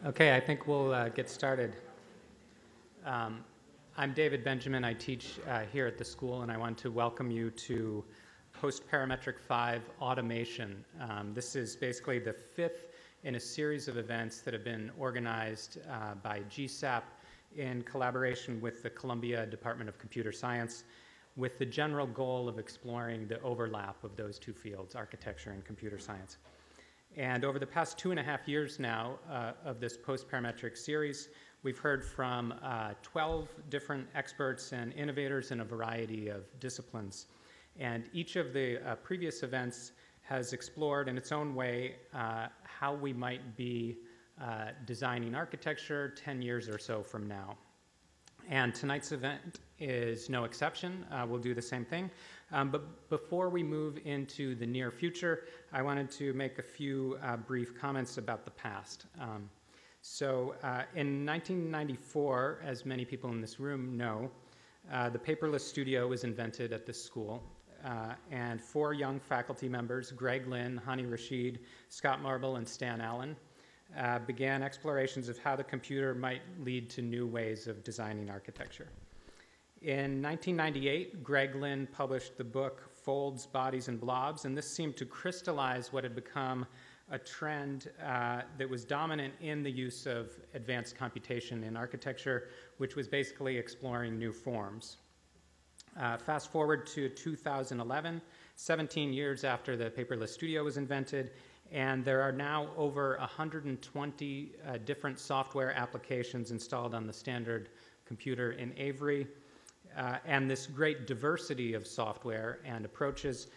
Okay, I think we'll get started. I'm David Benjamin. I teach here at the school, and I want to welcome you to Post Parametric 5 Automation. This is basically the fifth in a series of events that have been organized by GSAPP in collaboration with the Columbia Department of Computer Science, with the general goal of exploring the overlap of those two fields, architecture and computer science. And over the past 2.5 years now of this post-parametric series, we've heard from 12 different experts and innovators in a variety of disciplines. And each of the previous events has explored in its own way how we might be designing architecture 10 years or so from now. And tonight's event is no exception. We'll do the same thing. But before we move into the near future, I wanted to make a few brief comments about the past. In 1994, as many people in this room know, the paperless studio was invented at this school. And 4 young faculty members, Greg Lynn, Hani Rashid, Scott Marble, and Stan Allen, began explorations of how the computer might lead to new ways of designing architecture. In 1998, Greg Lynn published the book Folds, Bodies, and Blobs, and this seemed to crystallize what had become a trend that was dominant in the use of advanced computation in architecture, which was basically exploring new forms. Fast forward to 2011, 17 years after the paperless studio was invented, and there are now over 120 different software applications installed on the standard computer in Avery. And this great diversity of software and approaches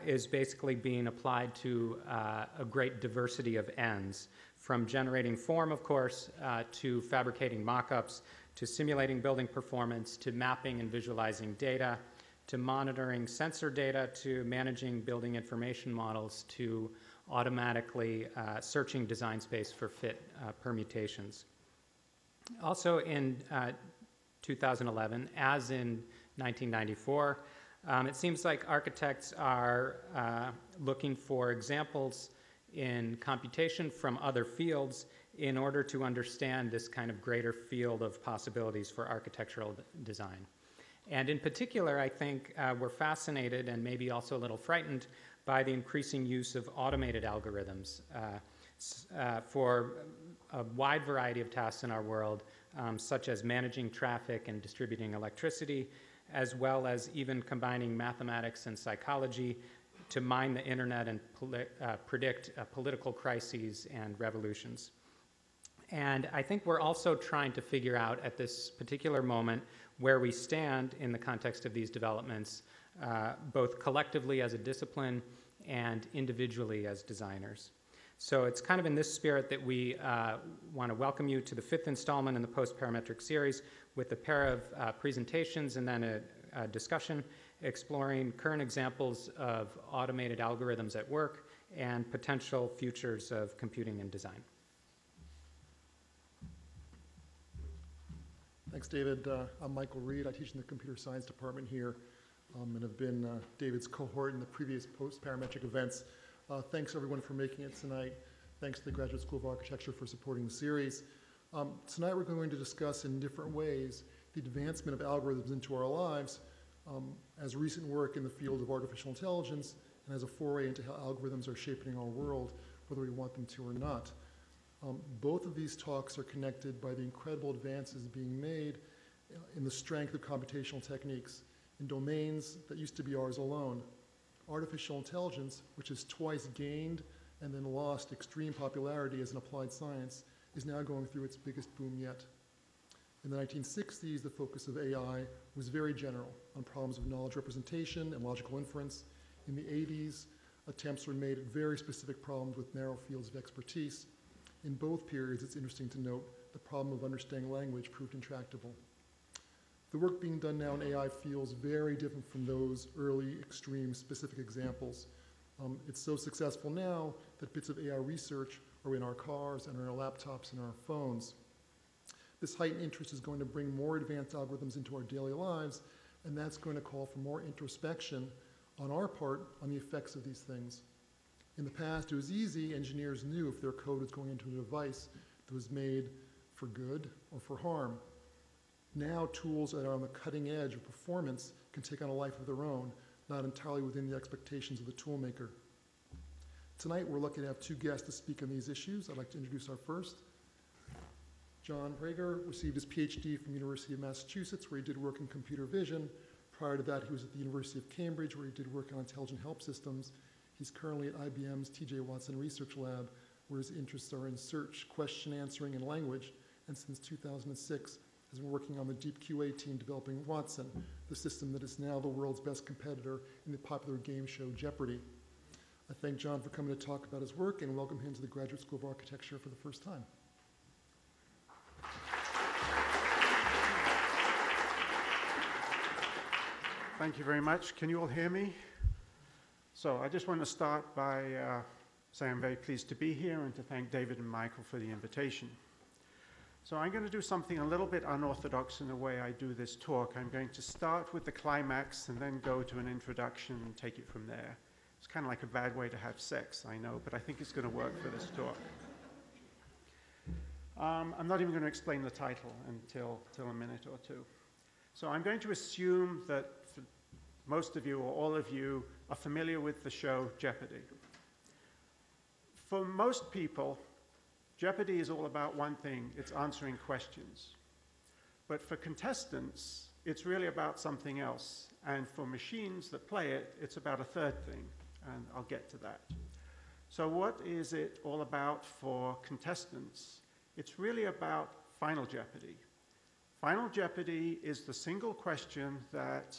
is basically being applied to a great diversity of ends, from generating form, of course, to fabricating mock-ups, to simulating building performance, to mapping and visualizing data, to monitoring sensor data, to managing building information models, to automatically searching design space for fit permutations. Also in 2011, as in 1994, it seems like architects are looking for examples in computation from other fields in order to understand this kind of greater field of possibilities for architectural design. And in particular, I think we're fascinated and maybe also a little frightened by the increasing use of automated algorithms for a wide variety of tasks in our world, such as managing traffic and distributing electricity, as well as even combining mathematics and psychology to mine the internet and predict political crises and revolutions. And I think we're also trying to figure out at this particular moment where we stand in the context of these developments, both collectively as a discipline and individually as designers. So it's kind of in this spirit that we want to welcome you to the 5th installment in the Post-Parametric series with a pair of presentations and then a discussion exploring current examples of automated algorithms at work and potential futures of computing and design. Thanks, David. I'm Michael Reed. I teach in the computer science department here and have been David's cohort in the previous post-parametric events. Thanks, everyone, for making it tonight. Thanks to the Graduate School of Architecture for supporting the series. Tonight, we're going to discuss in different ways the advancement of algorithms into our lives as recent work in the field of artificial intelligence and as a foray into how algorithms are shaping our world, whether we want them to or not. Both of these talks are connected by the incredible advances being made in the strength of computational techniques in domains that used to be ours alone. Artificial intelligence, which has twice gained and then lost extreme popularity as an applied science, is now going through its biggest boom yet. In the 1960s, the focus of AI was very general on problems of knowledge representation and logical inference. In the 80s, attempts were made at very specific problems with narrow fields of expertise. In both periods, it's interesting to note the problem of understanding language proved intractable. The work being done now in AI feels very different from those early, extreme, specific examples. It's so successful now that bits of AI research are in our cars and in our laptops and our phones. This heightened interest is going to bring more advanced algorithms into our daily lives, and that's going to call for more introspection on our part on the effects of these things. In the past, it was easy. Engineers knew if their code was going into a device that was made for good or for harm. Now tools that are on the cutting edge of performance can take on a life of their own, not entirely within the expectations of the tool maker. Tonight we're lucky to have two guests to speak on these issues. I'd like to introduce our first. John Prager received his PhD from the University of Massachusetts, where he did work in computer vision. Prior to that, he was at the University of Cambridge, where he did work on intelligent help systems. He's currently at IBM's T.J. Watson Research Lab, where his interests are in search, question answering, and language, and since 2006 has been working on the DeepQA team developing Watson, the system that is now the world's best competitor in the popular game show Jeopardy. I thank John for coming to talk about his work and welcome him to the Graduate School of Architecture for the first time. Thank you very much. Can you all hear me? So I just want to start by saying I'm very pleased to be here and to thank David and Michael for the invitation. So I'm going to do something a little bit unorthodox in the way I do this talk. I'm going to start with the climax and then go to an introduction and take it from there. It's kind of like a bad way to have sex, I know, but I think it's going to work for this talk. I'm not even going to explain the title until a minute or two. So I'm going to assume that most of you or all of you are familiar with the show Jeopardy. For most people, Jeopardy is all about one thing: it's answering questions. But for contestants, it's really about something else. And for machines that play it, it's about a third thing, and I'll get to that. So what is it all about for contestants? It's really about Final Jeopardy. Final Jeopardy is the single question that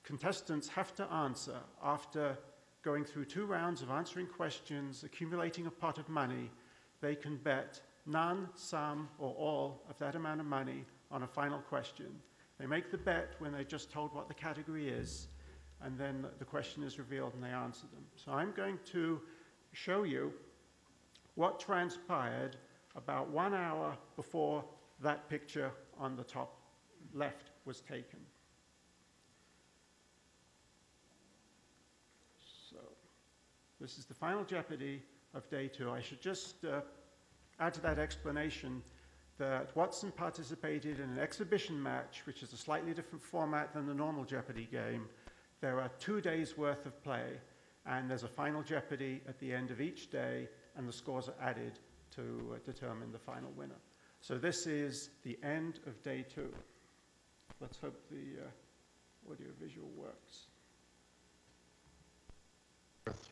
contestants have to answer after going through 2 rounds of answering questions, accumulating a pot of money. They can bet none, some, or all of that amount of money on a final question. They make the bet when they're just told what the category is, and then the question is revealed and they answer them. So I'm going to show you what transpired about 1 hour before that picture on the top left was taken. So this is the Final Jeopardy of day 2. I should just add to that explanation that Watson participated in an exhibition match, which is a slightly different format than the normal Jeopardy game. There are 2 days worth of play, and there's a Final Jeopardy at the end of each day, and the scores are added to determine the final winner. So this is the end of day 2. Let's hope the audio-visual works.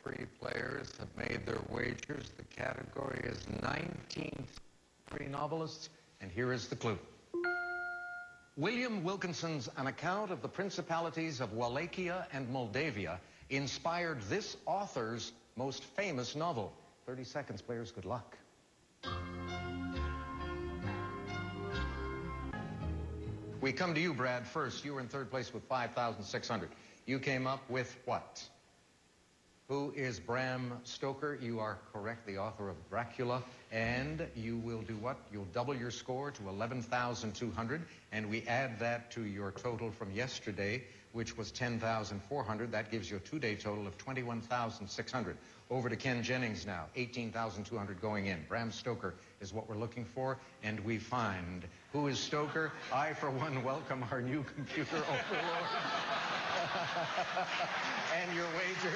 3 players have made their wagers. The category is 19 novelists, and here is the clue. William Wilkinson's An Account of the Principalities of Wallachia and Moldavia inspired this author's most famous novel. 30 seconds, players. Good luck. We come to you, Brad, first. You were in 3rd place with 5,600. You came up with what? Who is Bram Stoker? You are correct, the author of Dracula. And you will do what? You'll double your score to 11,200. And we add that to your total from yesterday, which was 10,400. That gives you a 2-day total of 21,600. Over to Ken Jennings now, 18,200 going in. Bram Stoker is what we're looking for, and we find who is Stoker. I, for one, welcome our new computer overlord. And your wager?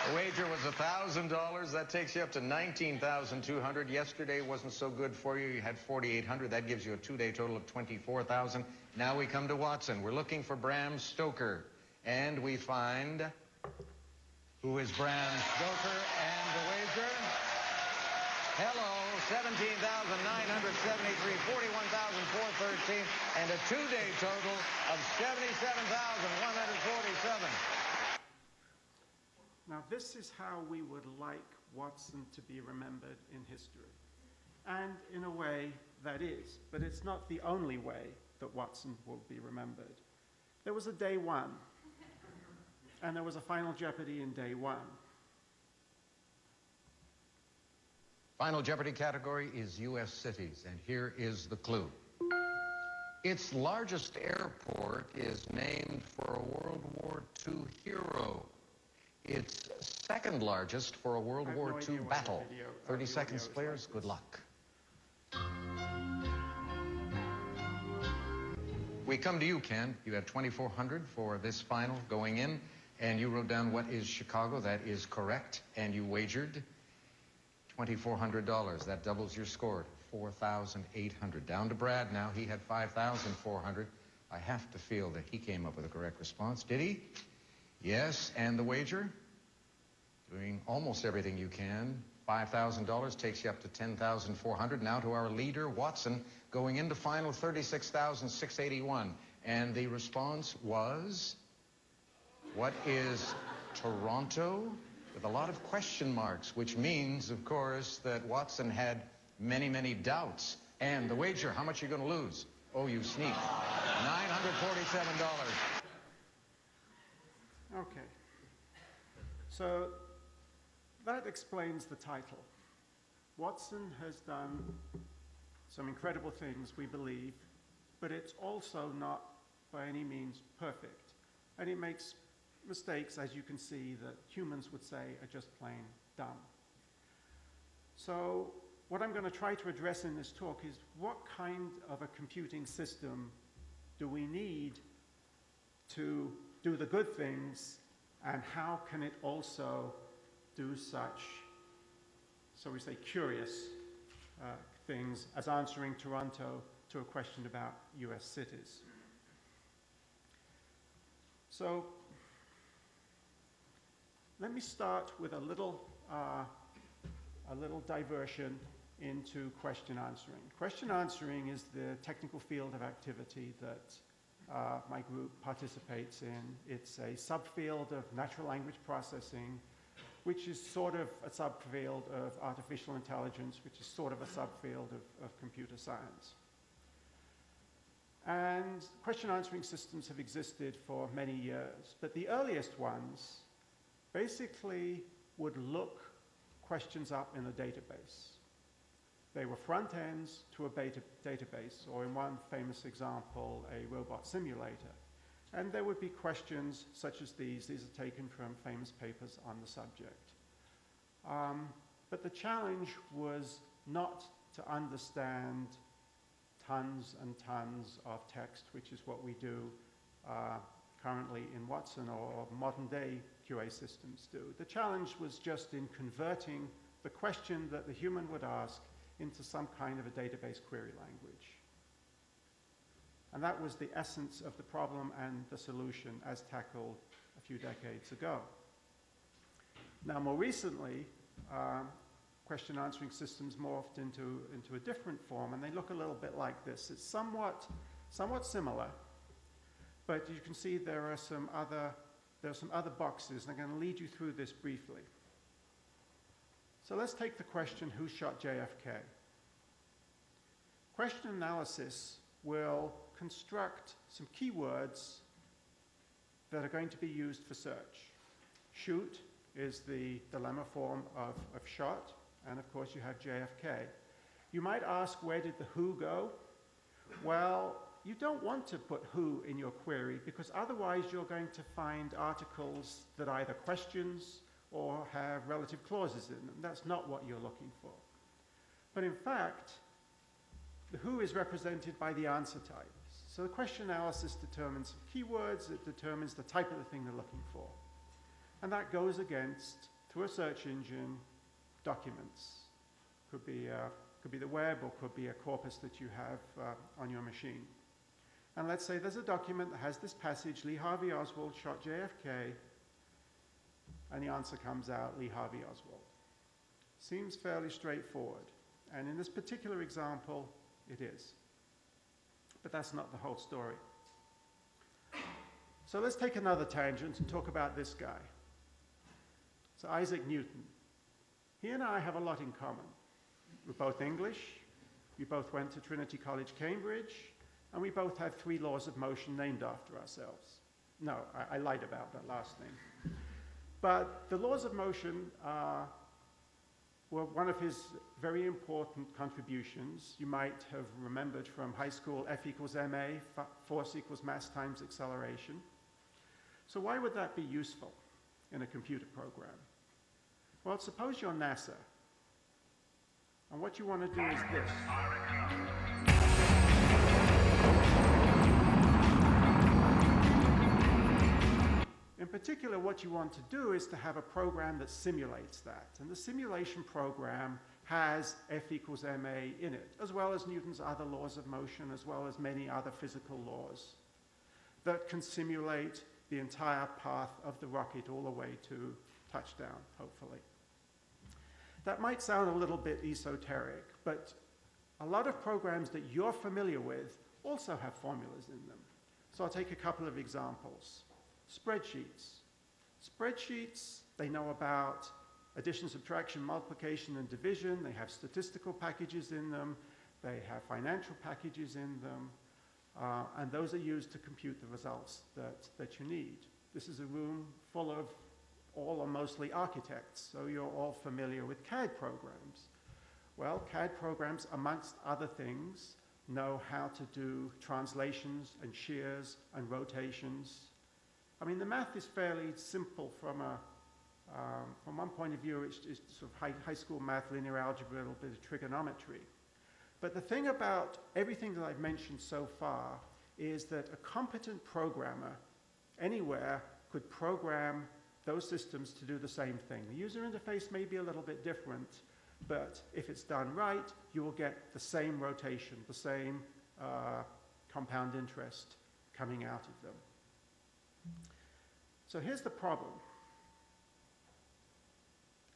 The wager was $1,000. That takes you up to 19,200. Yesterday wasn't so good for you. You had 4,800. That gives you a 2-day total of 24,000. Now we come to Watson. We're looking for Bram Stoker, and we find who is Bram Stoker, and the wager? Hello, 17,973, 41,413, and a 2-day total of 77,147. Now, this is how we would like Watson to be remembered in history. And in a way, that is. But it's not the only way that Watson will be remembered. There was a day 1, and there was a Final Jeopardy in day 1. Final Jeopardy category is U.S. cities, and here is the clue. Its largest airport is named for a World War II hero. It's second largest for a World War II battle. 30 seconds, players. Good luck. We come to you, Ken. You had 2,400 for this final going in, and you wrote down what is Chicago. That is correct, and you wagered $2,400. That doubles your score, 4,800. Down to Brad now. He had 5,400. I have to feel that he came up with a correct response. Did he? Yes, and the wager? Doing almost everything you can. $5,000 takes you up to 10,400. Now to our leader, Watson, going into final 36,681. And the response was, what is Toronto? With a lot of question marks, which means, of course, that Watson had many, many doubts. And the wager, how much are you going to lose? Oh, you sneaked. $947. Okay. So that explains the title. Watson has done some incredible things, we believe, but it's also not by any means perfect. And it makes mistakes, as you can see, that humans would say are just plain dumb. So what I'm going to try to address in this talk is what kind of a computing system do we need to do the good things, and how can it also do such, so we say, curious things as answering Toronto to a question about US cities. So let me start with a little diversion into question answering. Question answering is the technical field of activity that my group participates in. It's a subfield of natural language processing, which is sort of a subfield of artificial intelligence, which is sort of a subfield of computer science. And question answering systems have existed for many years, but the earliest ones basically would look questions up in a database. They were front ends to a database, or in one famous example, a robot simulator. And there would be questions such as these. These are taken from famous papers on the subject. But the challenge was not to understand tons and tons of text, which is what we do currently in Watson, or modern day QA systems do. The challenge was just in converting the question that the human would ask into some kind of a database query language. And that was the essence of the problem and the solution as tackled a few decades ago. Now, more recently, question answering systems morphed into a different form, and they look a little bit like this. It's somewhat similar, but you can see there are some other boxes, and I'm going to lead you through this briefly. So let's take the question, who shot JFK? Question analysis will construct some keywords that are going to be used for search. Shoot is the dilemma form of shot, and of course you have JFK. You might ask, where did the who go? Well, you don't want to put who in your query, because otherwise you're going to find articles that are either questions or have relative clauses in them. That's not what you're looking for. But in fact, the who is represented by the answer type. So the question analysis determines keywords, it determines the type of the thing they're looking for. And that goes against, through a search engine, documents. Could be the web, or could be a corpus that you have on your machine. And let's say there's a document that has this passage, Lee Harvey Oswald shot JFK, and the answer comes out, Lee Harvey Oswald. Seems fairly straightforward. And in this particular example, it is. But that's not the whole story. So let's take another tangent and talk about this guy. So Isaac Newton. He and I have a lot in common. We're both English, we both went to Trinity College, Cambridge, and we both have 3 laws of motion named after ourselves. No, I lied about that last thing. But the laws of motion were one of his very important contributions. You might have remembered from high school, F equals ma, force equals mass times acceleration. So why would that be useful in a computer program? Well, suppose you're NASA, and what you want to do is this. In particular, what you want to do is to have a program that simulates that. And the simulation program has F equals ma in it, as well as Newton's other laws of motion, as well as many other physical laws that can simulate the entire path of the rocket all the way to touchdown, hopefully. That might sound a little bit esoteric, but a lot of programs that you're familiar with also have formulas in them. So I'll take a couple of examples. Spreadsheets. Spreadsheets, they know about addition, subtraction, multiplication, and division. They have statistical packages in them. They have financial packages in them. And those are used to compute the results that you need. This is a room full of all or mostly architects, so you're all familiar with CAD programs. Well, CAD programs, amongst other things, know how to do translations and shears and rotations. I mean, the math is fairly simple from one point of view. It's sort of high school math, linear algebra, a little bit of trigonometry. But the thing about everything that I've mentioned so far is that a competent programmer anywhere could program those systems to do the same thing. The user interface may be a little bit different, but if it's done right, you will get the same rotation, the same compound interest coming out of them. So here's the problem.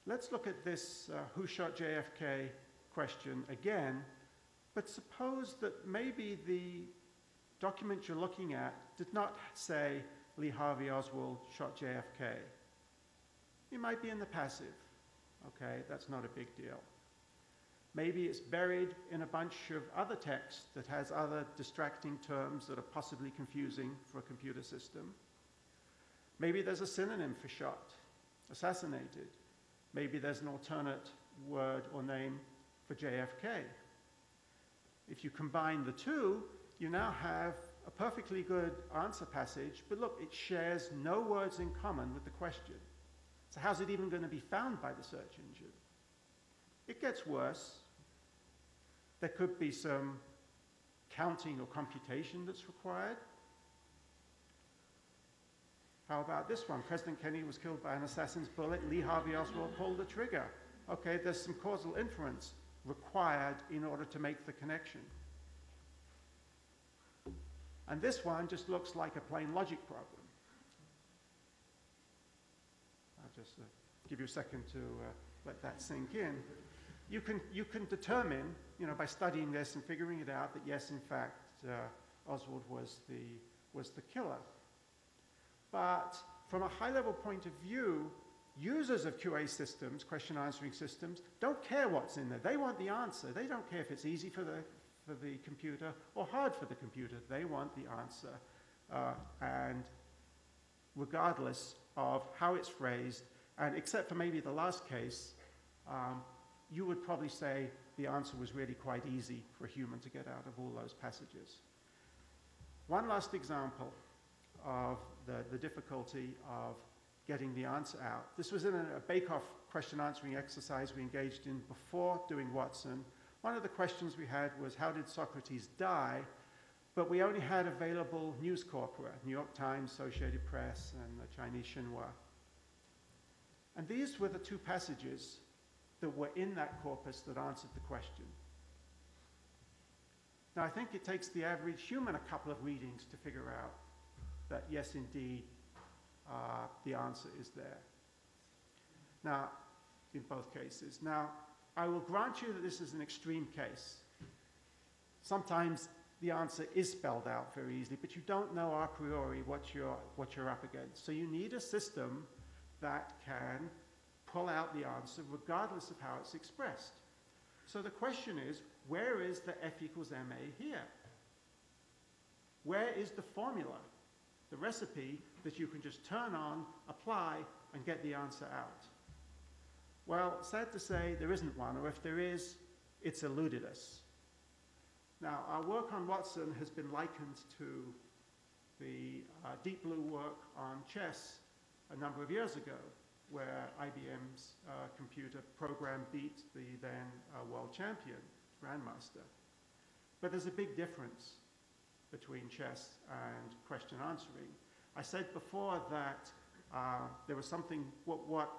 Let's look at this who shot JFK question again, but suppose that maybe the document you're looking at did not say Lee Harvey Oswald shot JFK. You might be in the passive. Okay, that's not a big deal. Maybe it's buried in a bunch of other text that has other distracting terms that are possibly confusing for a computer system. Maybe there's a synonym for shot, assassinated. Maybe there's an alternate word or name for JFK. If you combine the two, you now have a perfectly good answer passage, but look, it shares no words in common with the question. So how's it even going to be found by the search engine? It gets worse. There could be some counting or computation that's required. How about this one? President Kennedy was killed by an assassin's bullet. Lee Harvey Oswald pulled the trigger. Okay, there's some causal inference required in order to make the connection. And this one just looks like a plain logic problem. I'll just give you a second to let that sink in. You can determine, by studying this and figuring it out, that yes, in fact, Oswald was the killer. But from a high-level point of view, users of QA systems, question answering systems, don't care what's in there. They want the answer. They don't care if it's easy for the computer or hard for the computer. They want the answer, and regardless of how it's phrased, and except for maybe the last case, you would probably say the answer was really quite easy for a human to get out of all those passages. One last example of the difficulty of getting the answer out. This was in a bake-off question answering exercise we engaged in before doing Watson. One of the questions we had was, how did Socrates die? But we only had available news corpora, New York Times, Associated Press, and the Chinese Xinhua. And these were the two passages that were in that corpus that answered the question. Now, I think it takes the average human a couple of readings to figure out that, yes, indeed, the answer is there. Now, in both cases. Now, I will grant you that this is an extreme case. Sometimes the answer is spelled out very easily, but you don't know a priori what you're up against. So you need a system that can pull out the answer regardless of how it's expressed. So the question is, where is the F equals ma here? Where is the formula, the recipe that you can just turn on, apply, and get the answer out? Well, sad to say, there isn't one, or if there is, it's eluded us. Now, our work on Watson has been likened to the Deep Blue work on chess a number of years ago, where IBM's computer program beat the then world champion, grandmaster. But there's a big difference between chess and question answering. I said before that there was something, what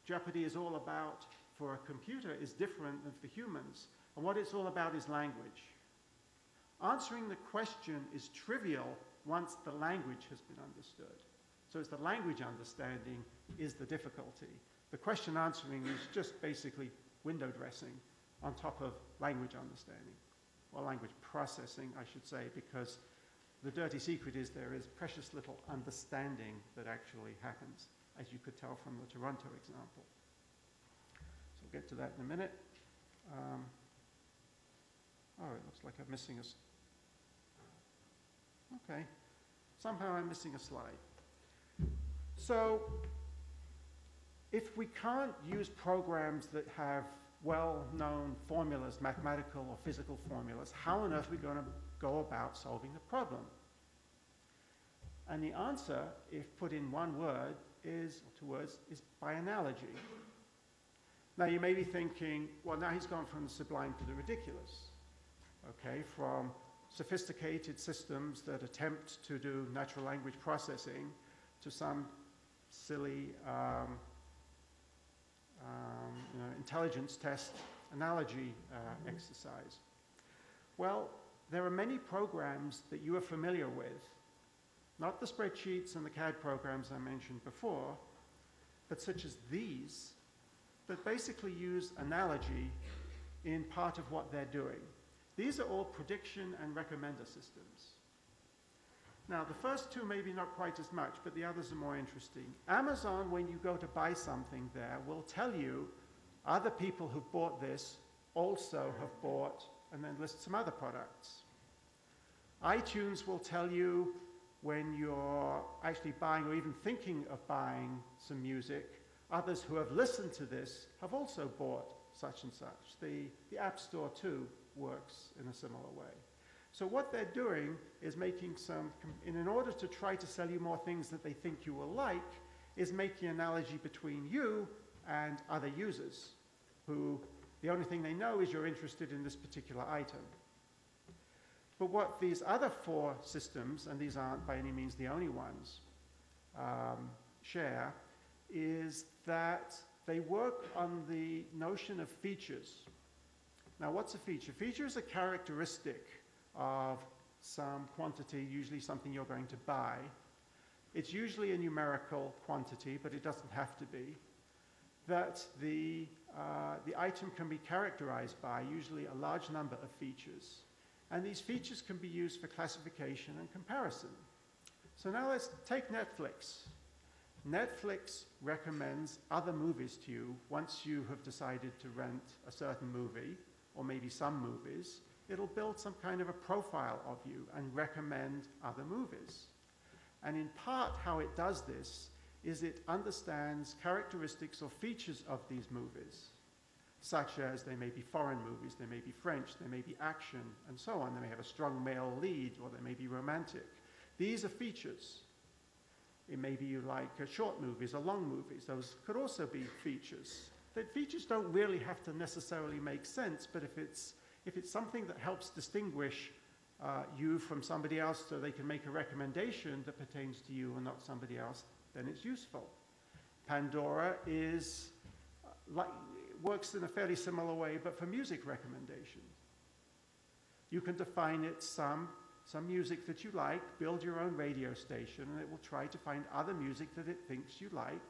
Jeopardy is all about for a computer is different than for humans. And what it's all about is language. Answering the question is trivial once the language has been understood. So it's the language understanding is the difficulty. The question answering is just basically window dressing on top of language understanding, or language processing, I should say, because the dirty secret is there is precious little understanding that actually happens, as you could tell from the Toronto example. So we'll get to that in a minute. Oh, it looks like I'm missing okay. Somehow I'm missing a slide. So if we can't use programs that have well-known formulas, mathematical or physical formulas, how on earth are we going to go about solving the problem? And the answer, if put in one word, is, or two words, is by analogy. Now you may be thinking, well, now he's gone from the sublime to the ridiculous, okay, from sophisticated systems that attempt to do natural language processing to some silly intelligence test analogy exercise. Well, there are many programs that you are familiar with, not the spreadsheets and the CAD programs I mentioned before, but such as these, that basically use analogy in part of what they're doing. These are all prediction and recommender systems. Now, the first two maybe not quite as much, but the others are more interesting. Amazon, when you go to buy something there, will tell you other people who've bought this also have bought, and then list some other products. iTunes will tell you when you're actually buying or even thinking of buying some music, others who have listened to this have also bought such and such. The App Store, too, works in a similar way. So what they're doing is making in order to try to sell you more things that they think you will like, is making an analogy between you and other users who the only thing they know is you're interested in this particular item. But what these other four systems, and these aren't by any means the only ones, share is that they work on the notion of features. Now, what's a feature? Feature is a characteristic of some quantity, usually something you're going to buy. It's usually a numerical quantity, but it doesn't have to be, that the item can be characterized by usually a large number of features. And these features can be used for classification and comparison. So now let's take Netflix. Netflix recommends other movies to you once you have decided to rent a certain movie, or maybe some movies. It'll build some kind of a profile of you and recommend other movies. And in part, how it does this is it understands characteristics or features of these movies, such as they may be foreign movies, they may be French, they may be action, and so on. They may have a strong male lead, or they may be romantic. These are features. It may be you like short movies or long movies. Those could also be features. The features don't really have to necessarily make sense, but if it's something that helps distinguish you from somebody else so they can make a recommendation that pertains to you and not somebody else, then it's useful. Pandora works in a fairly similar way, but for music recommendation. You can define it some music that you like, build your own radio station, and it will try to find other music that it thinks you like.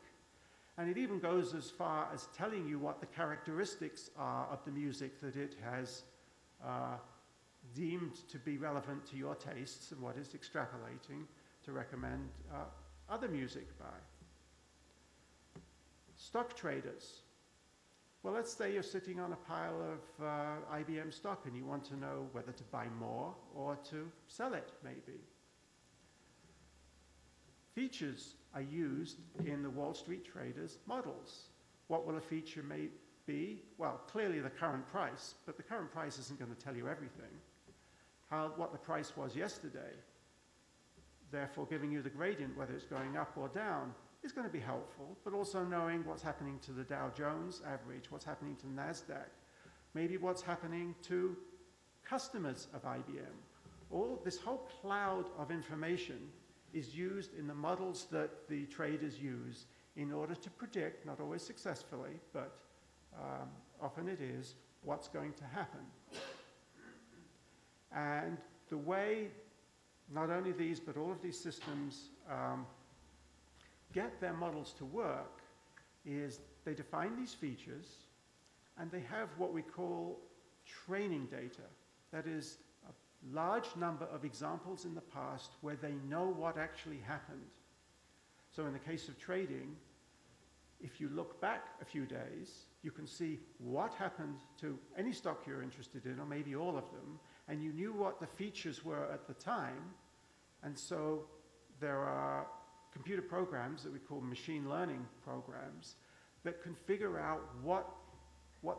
And it even goes as far as telling you what the characteristics are of the music that it has deemed to be relevant to your tastes and what it's extrapolating to recommend other music by. Stock traders. Well, let's say you're sitting on a pile of IBM stock and you want to know whether to buy more or to sell it, maybe. Features are used in the Wall Street traders' models. What will a feature be? Well, clearly the current price, but the current price isn't going to tell you everything. What the price was yesterday, therefore giving you the gradient, whether it's going up or down, is going to be helpful, but also knowing what's happening to the Dow Jones average, what's happening to NASDAQ, maybe what's happening to customers of IBM. All this whole cloud of information is used in the models that the traders use in order to predict, not always successfully, but often it is, what's going to happen. And the way not only these, but all of these systems get their models to work is they define these features and they have what we call training data. That is a large number of examples in the past where they know what actually happened. So in the case of trading, if you look back a few days, you can see what happened to any stock you're interested in, or maybe all of them, and you knew what the features were at the time. And so there are computer programs that we call machine learning programs that can figure out what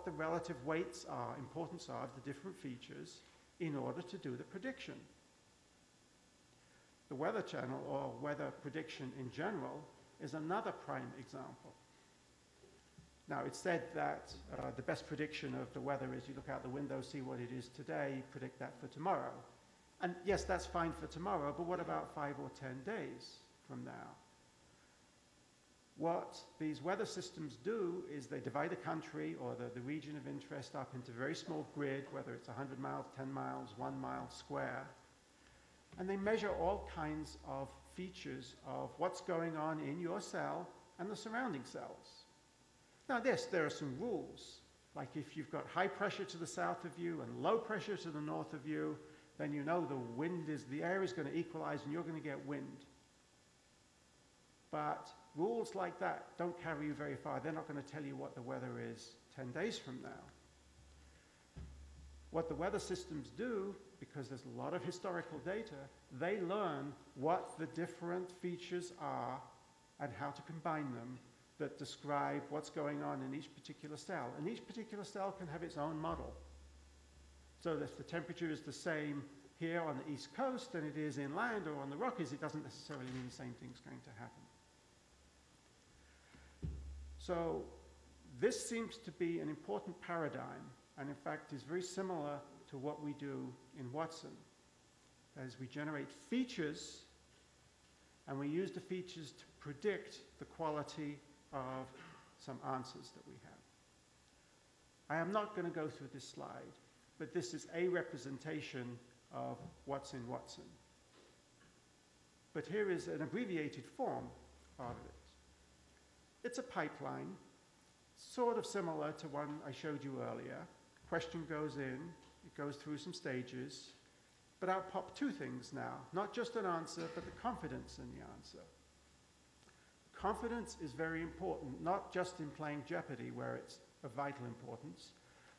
the relative weights are, importance are of the different features in order to do the prediction. The Weather Channel, or weather prediction in general, is another prime example. Now, it's said that the best prediction of the weather is you look out the window, see what it is today, predict that for tomorrow. And yes, that's fine for tomorrow, but what about 5 or 10 days from now? What these weather systems do is they divide the country or the region of interest up into a very small grid, whether it's 100 miles, 10 miles, 1 mile square, and they measure all kinds of features of what's going on in your cell and the surrounding cells. Now, there are some rules, like if you've got high pressure to the south of you and low pressure to the north of you, then you know the air is going to equalize and you're going to get wind. But rules like that don't carry you very far. They're not going to tell you what the weather is 10 days from now. What the weather systems do, because there's a lot of historical data, they learn what the different features are and how to combine them that describe what's going on in each particular cell. And each particular cell can have its own model. So if the temperature is the same here on the East Coast than it is inland or on the Rockies, it doesn't necessarily mean the same thing's going to happen. So this seems to be an important paradigm, and in fact is very similar to what we do in Watson. As we generate features, and we use the features to predict the quality of some answers that we have. I am not going to go through this slide, but this is a representation of what's in Watson. But here is an abbreviated form of it. It's a pipeline, sort of similar to one I showed you earlier. Question goes in, it goes through some stages, but out pop two things now, not just an answer, but the confidence in the answer. Confidence is very important, not just in playing Jeopardy, where it's of vital importance,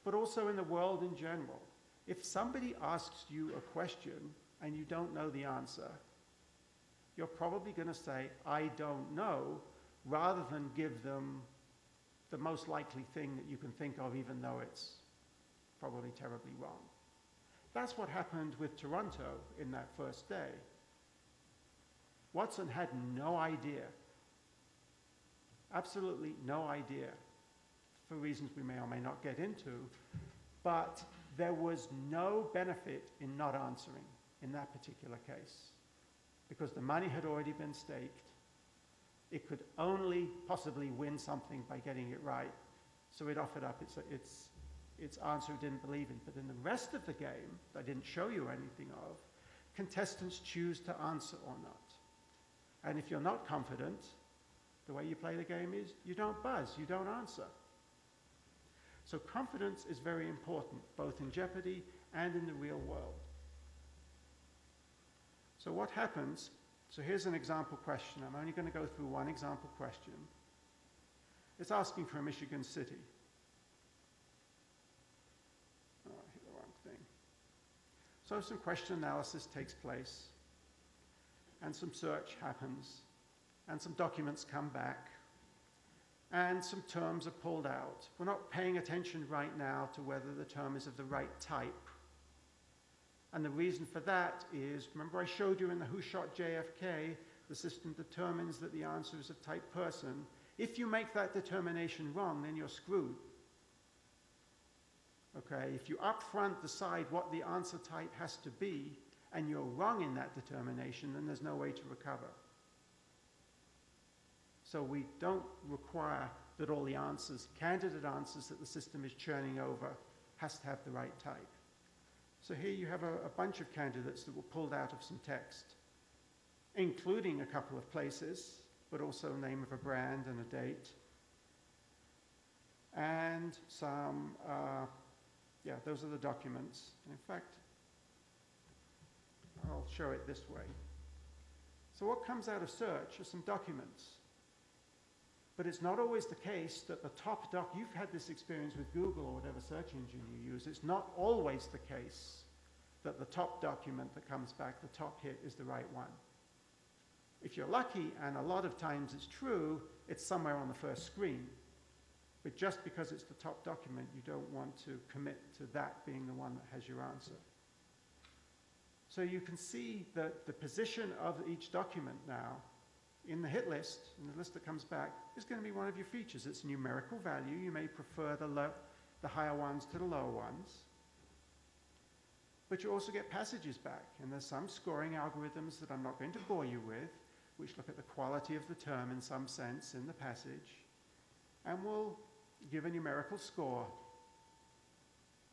but also in the world in general. If somebody asks you a question and you don't know the answer, you're probably going to say, I don't know, rather than give them the most likely thing that you can think of, even though it's probably terribly wrong. That's what happened with Toronto in that first day. Watson had no idea, absolutely no idea, for reasons we may or may not get into, but there was no benefit in not answering in that particular case, because the money had already been staked. It could only possibly win something by getting it right, so it offered up its answer it didn't believe in. But in the rest of the game, that I didn't show you anything of, contestants choose to answer or not. And if you're not confident, the way you play the game is you don't buzz, you don't answer. So confidence is very important, both in Jeopardy and in the real world. So what happens? So here's an example question. I'm only going to go through one example question. It's asking for a Michigan city. Oh, I hit the wrong thing. So some question analysis takes place, and some search happens, and some documents come back, and some terms are pulled out. We're not paying attention right now to whether the term is of the right type. And the reason for that is, remember I showed you in the Who Shot JFK the system determines that the answer is of type person. If you make that determination wrong, then you're screwed. Okay, if you upfront decide what the answer type has to be, and you're wrong in that determination, then there's no way to recover. So we don't require that all the answers, candidate answers that the system is churning over, has to have the right type. So here you have a bunch of candidates that were pulled out of some text, including a couple of places, but also name of a brand and a date. And some, yeah, those are the documents. And in fact, I'll show it this way. So what comes out of search are some documents. But it's not always the case that the top doc, you've had this experience with Google or whatever search engine you use, it's not always the case that the top document that comes back, the top hit, is the right one. If you're lucky, and a lot of times it's true, it's somewhere on the first screen. But just because it's the top document, you don't want to commit to that being the one that has your answer. So you can see that the position of each document now in the hit list, in the list that comes back, is going to be one of your features. It's a numerical value. You may prefer the higher ones to the lower ones. But you also get passages back. And there's some scoring algorithms that I'm not going to bore you with, which look at the quality of the term in some sense in the passage, and will give a numerical score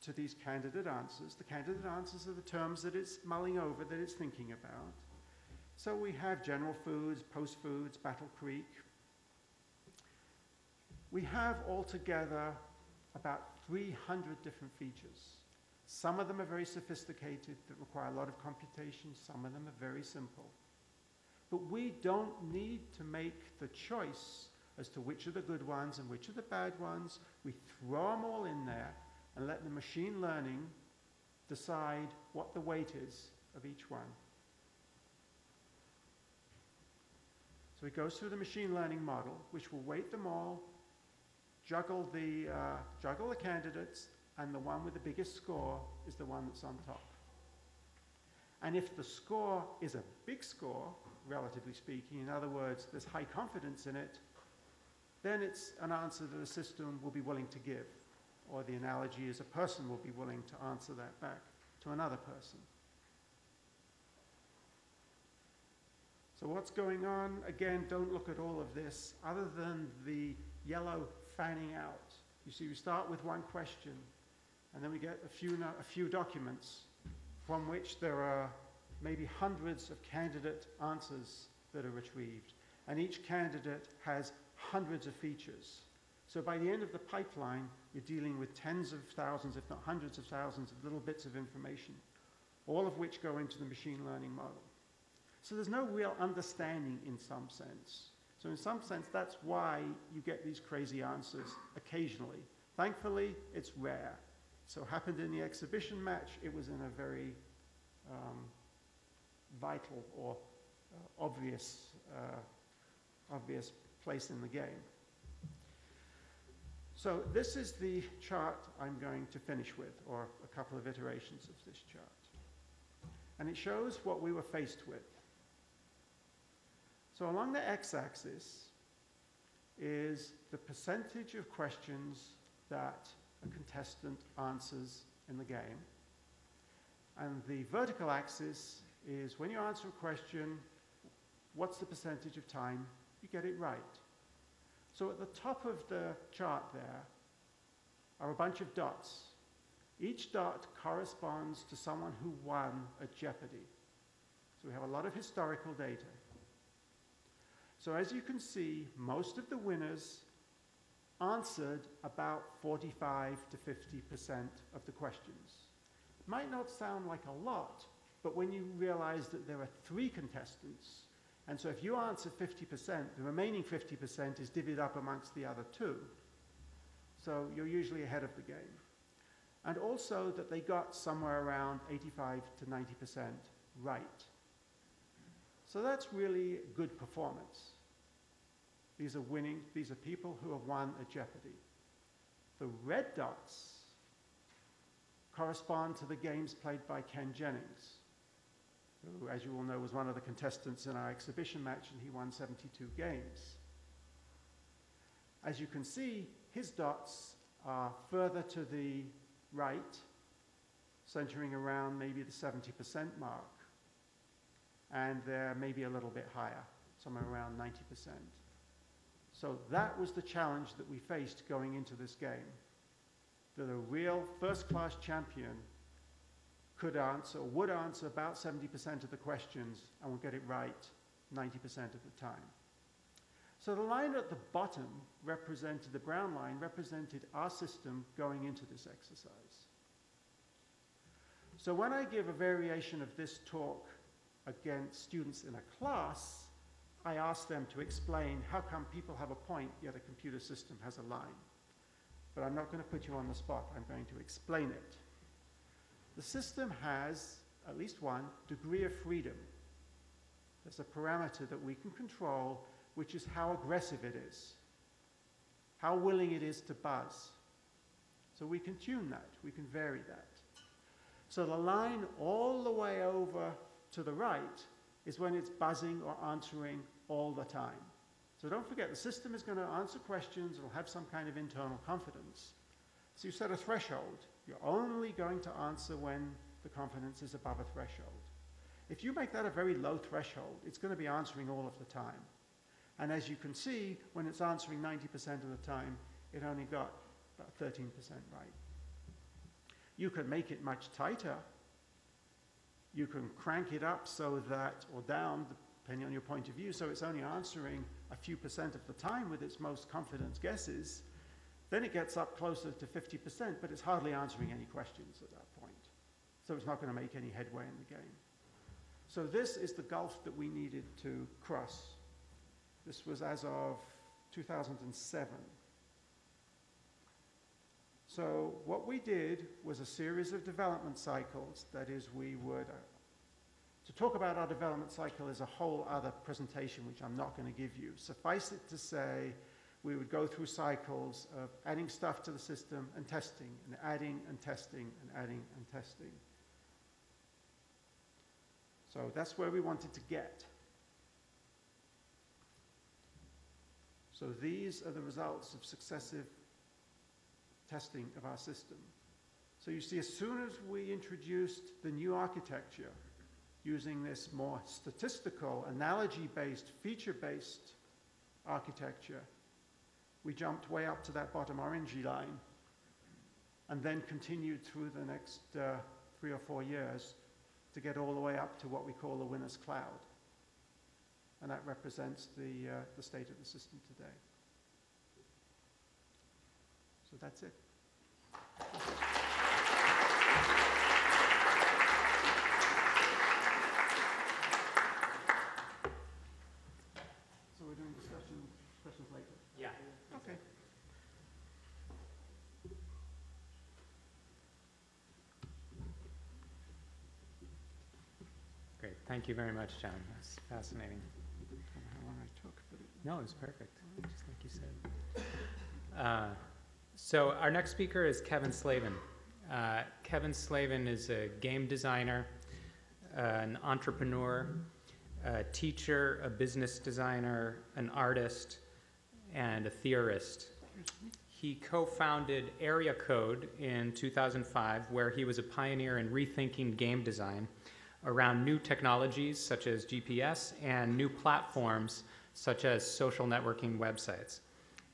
to these candidate answers. The candidate answers are the terms that it's mulling over, that it's thinking about. So we have General Foods, Post Foods, Battle Creek. We have altogether about 300 different features. Some of them are very sophisticated that require a lot of computation. Some of them are very simple. But we don't need to make the choice as to which are the good ones and which are the bad ones. We throw them all in there and let the machine learning decide what the weight is of each one. So it goes through the machine learning model, which will weight them all, juggle the candidates, and the one with the biggest score is the one that's on top. And if the score is a big score, relatively speaking, in other words, there's high confidence in it, then it's an answer that a system will be willing to give. Or the analogy is a person will be willing to answer that back to another person. So what's going on? Again, don't look at all of this other than the yellow fanning out. You see, we start with one question, and then we get a few documents from which there are maybe hundreds of candidate answers that are retrieved. And each candidate has hundreds of features. So by the end of the pipeline, you're dealing with tens of thousands, if not hundreds of thousands, of little bits of information, all of which go into the machine learning model. So there's no real understanding in some sense. So in some sense, that's why you get these crazy answers occasionally. Thankfully, it's rare. So happened in the exhibition match, it was in a very vital or obvious place in the game. So this is the chart I'm going to finish with, or a couple of iterations of this chart. And it shows what we were faced with. So along the x-axis is the percentage of questions that a contestant answers in the game. And the vertical axis is when you answer a question, what's the percentage of time you get it right? So at the top of the chart there are a bunch of dots. Each dot corresponds to someone who won at Jeopardy. So we have a lot of historical data. So as you can see, most of the winners answered about 45 to 50% of the questions. It might not sound like a lot, but when you realize that there are 3 contestants, and so if you answer 50%, the remaining 50% is divvied up amongst the other 2. So you're usually ahead of the game. And also that they got somewhere around 85 to 90% right. So that's really good performance. These are winning, these are people who have won at Jeopardy. The red dots correspond to the games played by Ken Jennings. who, as you all know, was one of the contestants in our exhibition match, and he won 72 games. As you can see, his dots are further to the right, centering around maybe the 70% mark, and they're maybe a little bit higher, somewhere around 90%. So that was the challenge that we faced going into this game, that a real first-class champion could answer, or would answer about 70% of the questions and would get it right 90% of the time. So the line at the bottom represented, the brown line represented our system going into this exercise. So when I give a variation of this talk against students in a class, I ask them to explain how come people have a point, yet a computer system has a line. But I'm not going to put you on the spot. I'm going to explain it. The system has at least one degree of freedom. There's a parameter that we can control, which is how aggressive it is, how willing it is to buzz. So we can tune that, we can vary that. So the line all the way over to the right is when it's buzzing or answering all the time. So don't forget, the system is going to answer questions, it'll have some kind of internal confidence. So you set a threshold. You're only going to answer when the confidence is above a threshold. If you make that a very low threshold, it's going to be answering all of the time. And as you can see, when it's answering 90% of the time, it only got about 13% right. You can make it much tighter. You can crank it up so that, or down, depending on your point of view, so it's only answering a few percent of the time with its most confident guesses. Then it gets up closer to 50%, but it's hardly answering any questions at that point. So it's not going to make any headway in the game. So this is the gulf that we needed to cross. This was as of 2007. So what we did was a series of development cycles. That is, we would, to talk about our development cycle is a whole other presentation, which I'm not going to give you. Suffice it to say, we would go through cycles of adding stuff to the system and testing, and adding and testing, and adding and testing. So that's where we wanted to get. So these are the results of successive testing of our system. So you see, as soon as we introduced the new architecture, using this more statistical, analogy-based, feature-based architecture, we jumped way up to that bottom orangey line and then continued through the next 3 or 4 years to get all the way up to what we call the winner's cloud. And that represents the state of the system today. So that's it. So we're doing questions later? Yeah. Okay. Great. Thank you very much, John. That's fascinating. I don't know how long I took, but No, it was perfect, just like you said. So our next speaker is Kevin Slavin. Kevin Slavin is a game designer, an entrepreneur, a teacher, a business designer, an artist, and a theorist. He co-founded Area Code in 2005, where he was a pioneer in rethinking game design around new technologies such as GPS and new platforms such as social networking websites.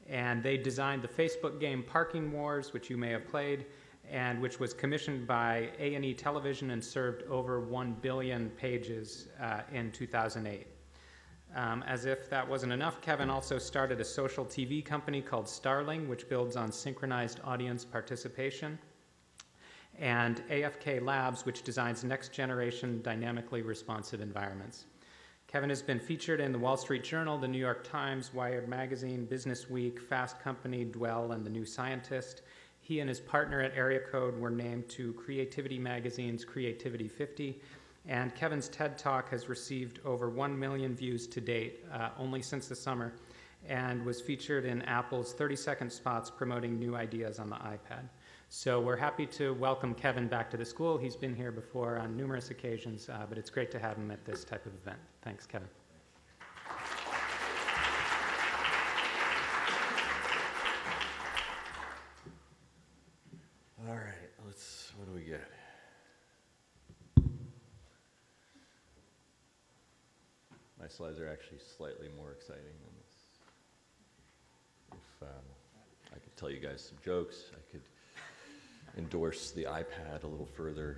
And they designed the Facebook game Parking Wars, which you may have played, and which was commissioned by A&E Television and served over 1 billion pages in 2008. As if that wasn't enough, Kevin also started a social TV company called Starling, which builds on synchronized audience participation, and AFK Labs, which designs next-generation dynamically responsive environments. Kevin has been featured in the Wall Street Journal, the New York Times, Wired Magazine, Business Week, Fast Company, Dwell, and The New Scientist. He and his partner at Area Code were named to Creativity Magazine's Creativity 50, and Kevin's TED Talk has received over 1 million views to date, only since the summer, and was featured in Apple's 30-second spots promoting new ideas on the iPad. So we're happy to welcome Kevin back to the school. He's been here before on numerous occasions, but it's great to have him at this type of event. Thanks, Kevin. All right, what do we get? My slides are actually slightly more exciting than this. If I could tell you guys some jokes, I could endorse the iPad a little further.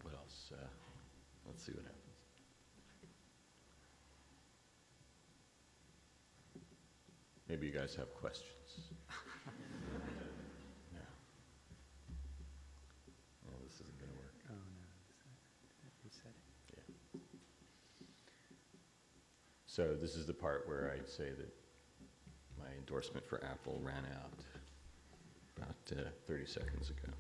What else? Let's see what happens. Maybe you guys have questions. No. No, this isn't going to work. Oh, no. Reset it. Yeah. So this is the part where I'd say that my endorsement for Apple ran out about 30 seconds ago.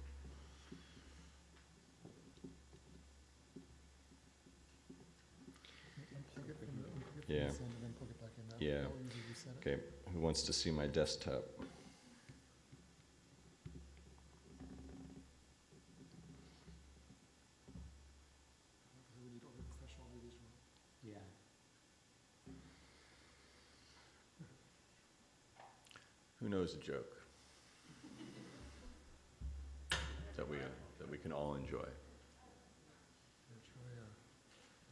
Unplug it from the Yeah. and then plug it back in. Yeah. That will usually reset it. Okay, who wants to see my desktop? We need all the professional movies from Yeah. Who knows a joke that we can all enjoy? Try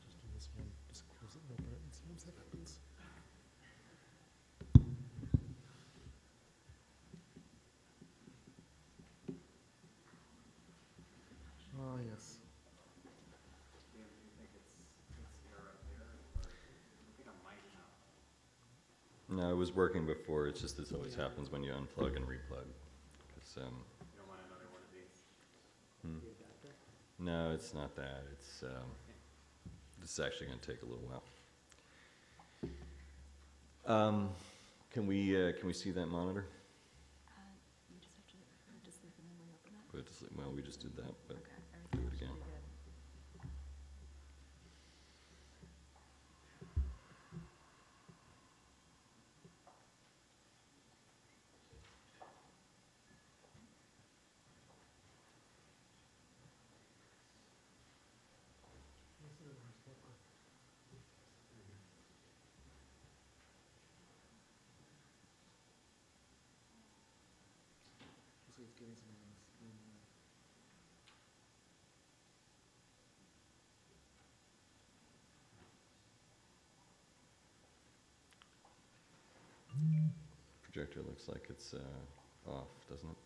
just do this one. Just close it and open it and see what happens. Ah, yes. No, it was working before. It's just this always happens when you unplug and replug. 'Cause, You don't want another one of these? no, it's not that. It's this is actually going to take a little while. Can we see that monitor? You just have to put it to sleep and then reopen it. Put it to sleep. Well, we just did that, but Okay, do everything it should again. be good. So it's getting something on the screen now. Projector looks like it's off, doesn't it?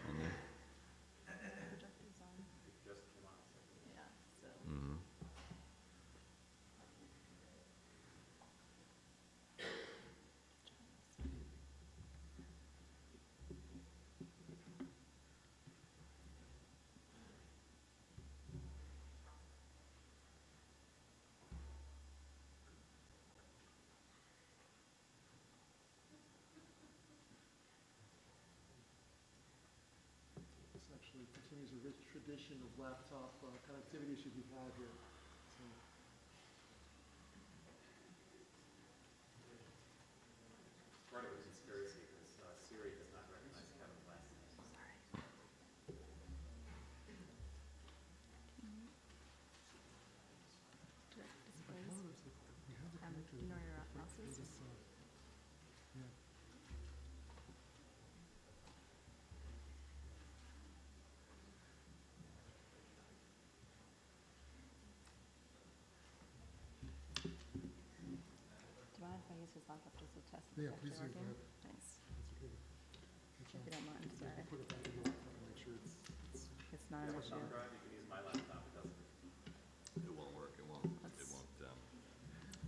On there? Projector's on. It just came on a second. Yeah, so. Mm-hmm. This actually continues a rich tradition of laptop connectivity issues we've had here. So, Part of a conspiracy because Siri does not recognize Kevin's last name. Displays. we have the connector. You know your Where's mouses? this, yeah. Do you mind if I use his laptop just to test Yeah, it's please do. actually Go working? ahead. Thanks. That's okay. If you don't mind, Yeah, sorry. put it back in the laptop and make sure it's It's not You an have a thumb issue. drive, you can use my laptop, it doesn't. It won't work. It won't. Let's-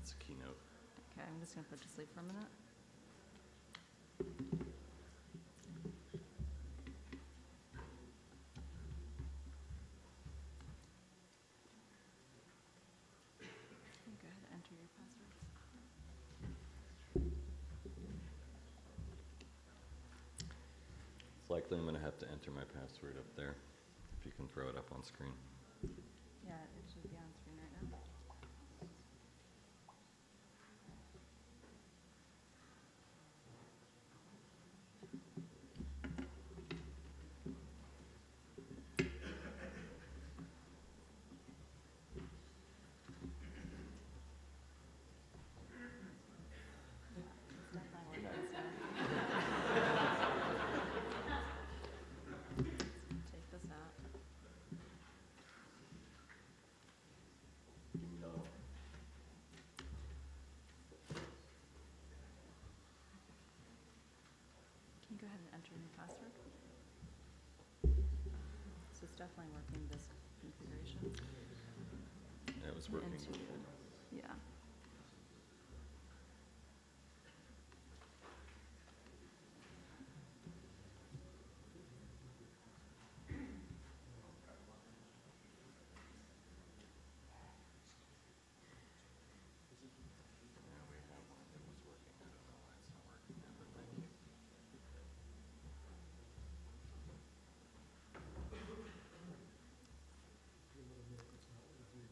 It's a keynote. Okay, I'm just gonna put it to sleep for a minute. Go ahead and enter your passwords. It's likely I'm going to have to enter my password up there. If you can throw it up on screen. Yeah, it should be on screen right now. go ahead and enter your password. So it's definitely working this configuration. Yeah, it was working. Yeah.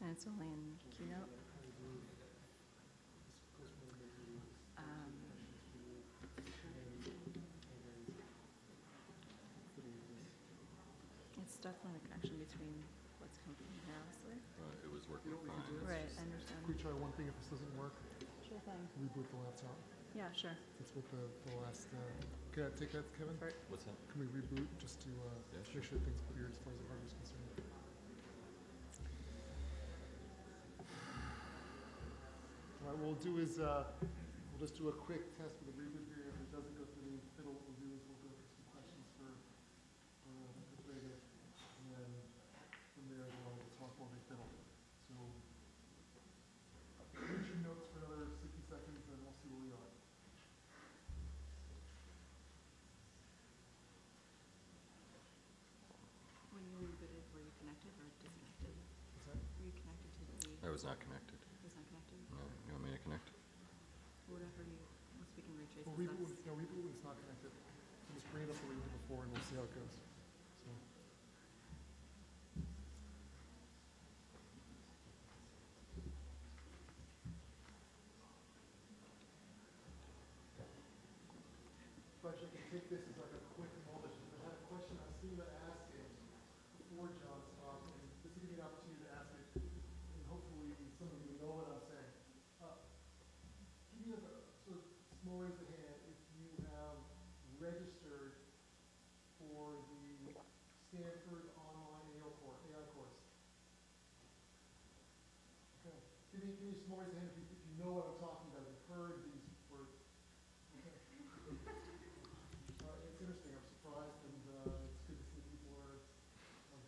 And it's only in Keynote. It's definitely the connection between what's coming from here, honestly. It was working You know what we fine. can do? Right, I understand. Can we try one thing if this doesn't work? Sure thing. Reboot the laptop. Yeah, sure. That's what the last, can I take that, Kevin? Right. What's that? Can we reboot just to Yeah, make sure things clear as far as the hardware is concerned? All right, what we'll do is we'll just do a quick test with the reboot here. If it doesn't go through the fiddle, what we'll do is we'll go through some questions for Prager, and then from there we'll talk while they fiddle. So read your notes for another 60 seconds, and we'll see where we are. When you rebooted, were you connected or disconnected? What's that? Were you connected to the... I was not connected. Was not connected? No, you want me to connect? Whatever you... Once we can retrace Well, this, reboot, that's... no, reboot is not connected. So just bring it up the way you did before, and we'll see how it goes. So. But you can take this as like a quick moment. If I had a question, I was thinking about asking before John's talk, and this will give me an opportunity to ask it, and hopefully some of you know what I'm saying. Give me a sort of small raise of hand if you have registered for the Stanford online AI course. Okay. Give me a small raise of hand if you know what I'm talking about. You've heard these words. Okay. It's interesting. I'm surprised, and it's good to see people are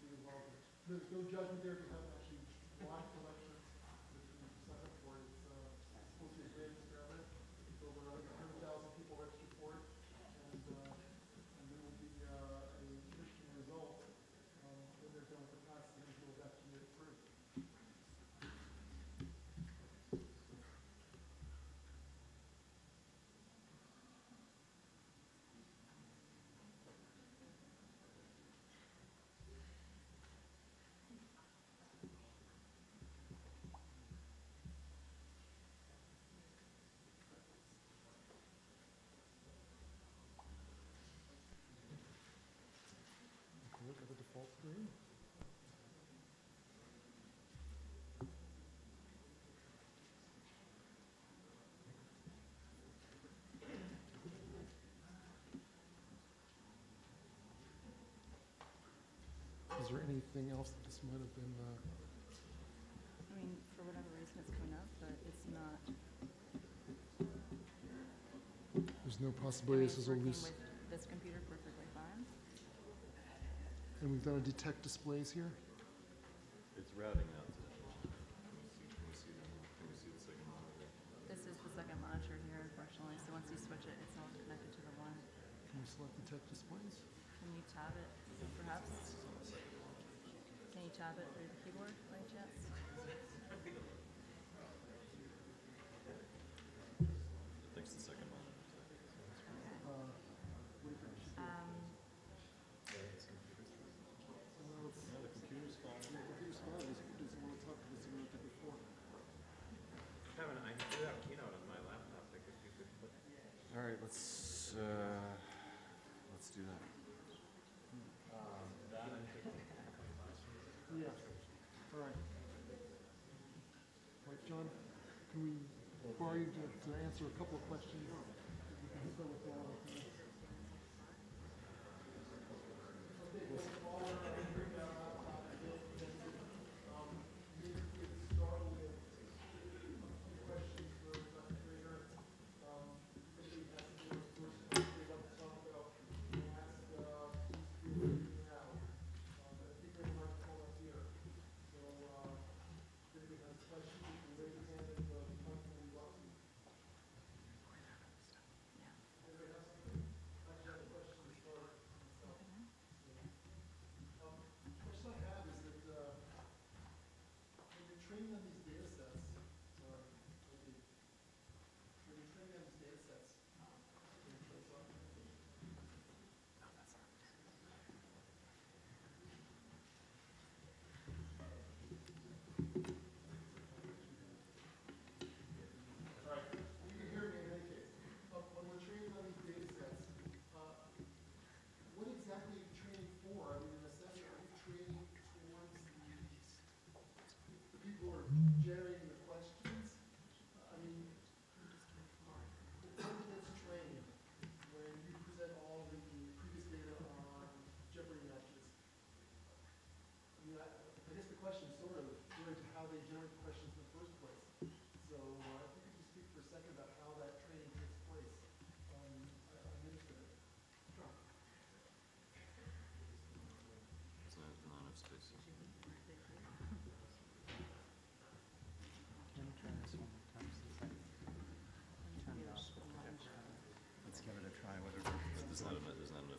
being involved. There's no judgment there if you haven't actually watched the lecture. If you sign up for it, it's supposed to be a great experiment. Over 100,000 people registered for it, and there will be a interesting result when they're done with the class, and then we'll actually get it through. Look at the default screen. Is there anything else that this might have been? I mean, for whatever reason it's coming up, but it's not... There's no I mean, possibility this it's is a working loose. with this computer perfectly fine. And we've done a detect displays here. It's routing out to. Can we see the second monitor? This is the second monitor here, unfortunately, so once you switch it, it's not connected to the one. Can we select detect displays? Can you tab it, perhaps? Can you tab it through the keyboard, by chance? I think it's the second monitor. No, the computer's fine. Kevin, I do have Keynote on my laptop. If you could put... All right, let's do that. Yeah. All right. All right, John, can we borrow you to answer a couple of questions? We can start with that.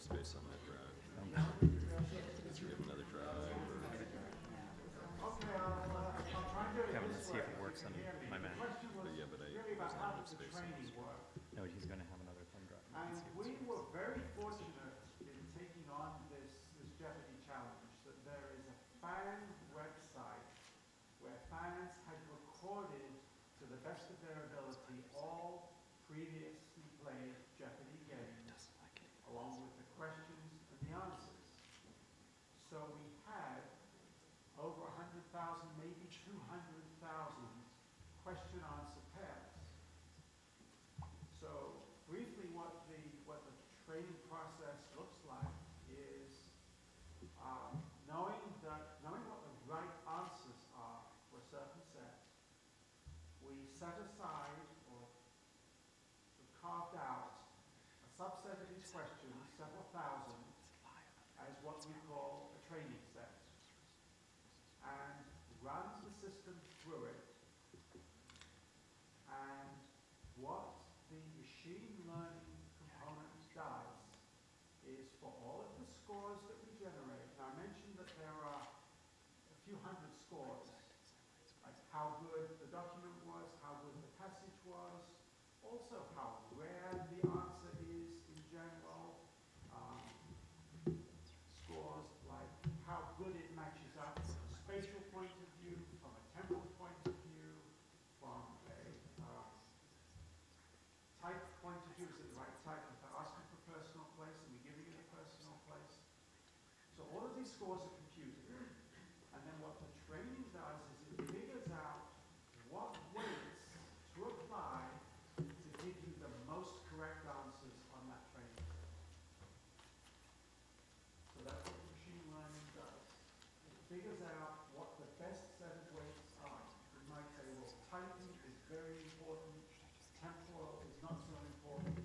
space on that drive. Do you have another drive? Kevin, let's see if it works on my Mac. Yeah, but there's not enough space on this one. No, he's going to have another thumb drive. And we were very fortunate in taking on this Jeopardy challenge that there is a fan website where fans had recorded to the best of their ability all previously played Jeopardy games along with the questions and the answers. So we had over 100,000, maybe 200,000 question-answer pairs. So briefly, what the training process looks like is knowing what the right answers are for a certain set. We set aside or carved out a subset of each question, several thousand, as what we call a training set, and run the system through it. And what the machine learning component does is for all of the scores that we generate, now I mentioned that there are a few hundred scores, like how good the document was, how good the passage was, also how rare the answer is in general, scores like how good it matches up from a spatial point of view, from a temporal point of view, from a type point of view, is it the right type? If they're asking for personal place and we're giving it a personal place. So all of these scores are computed. And then what the training does is it figures out what weights to apply to give you the most correct answers on that training set. So that's what machine learning does. It figures out what the best set of weights are. We might say, well, typing is very important, temporal is not so important,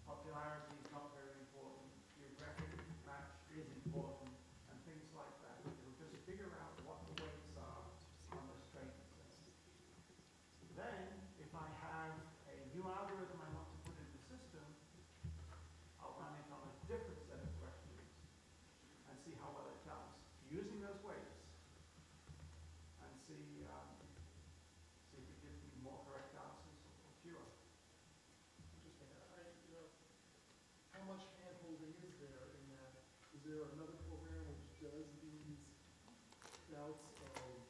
popularity is not very important, geographic match is important, and things like that. It will just figure out what the weights are on this training set. Then, if I have a new algorithm I want to put in the system, I'll run it on a different set of questions and see how well it does using those weights, and see if it gives me more correct answers or fewer. Interesting. How much hand-holding is there in that? Is there another program which does these bouts of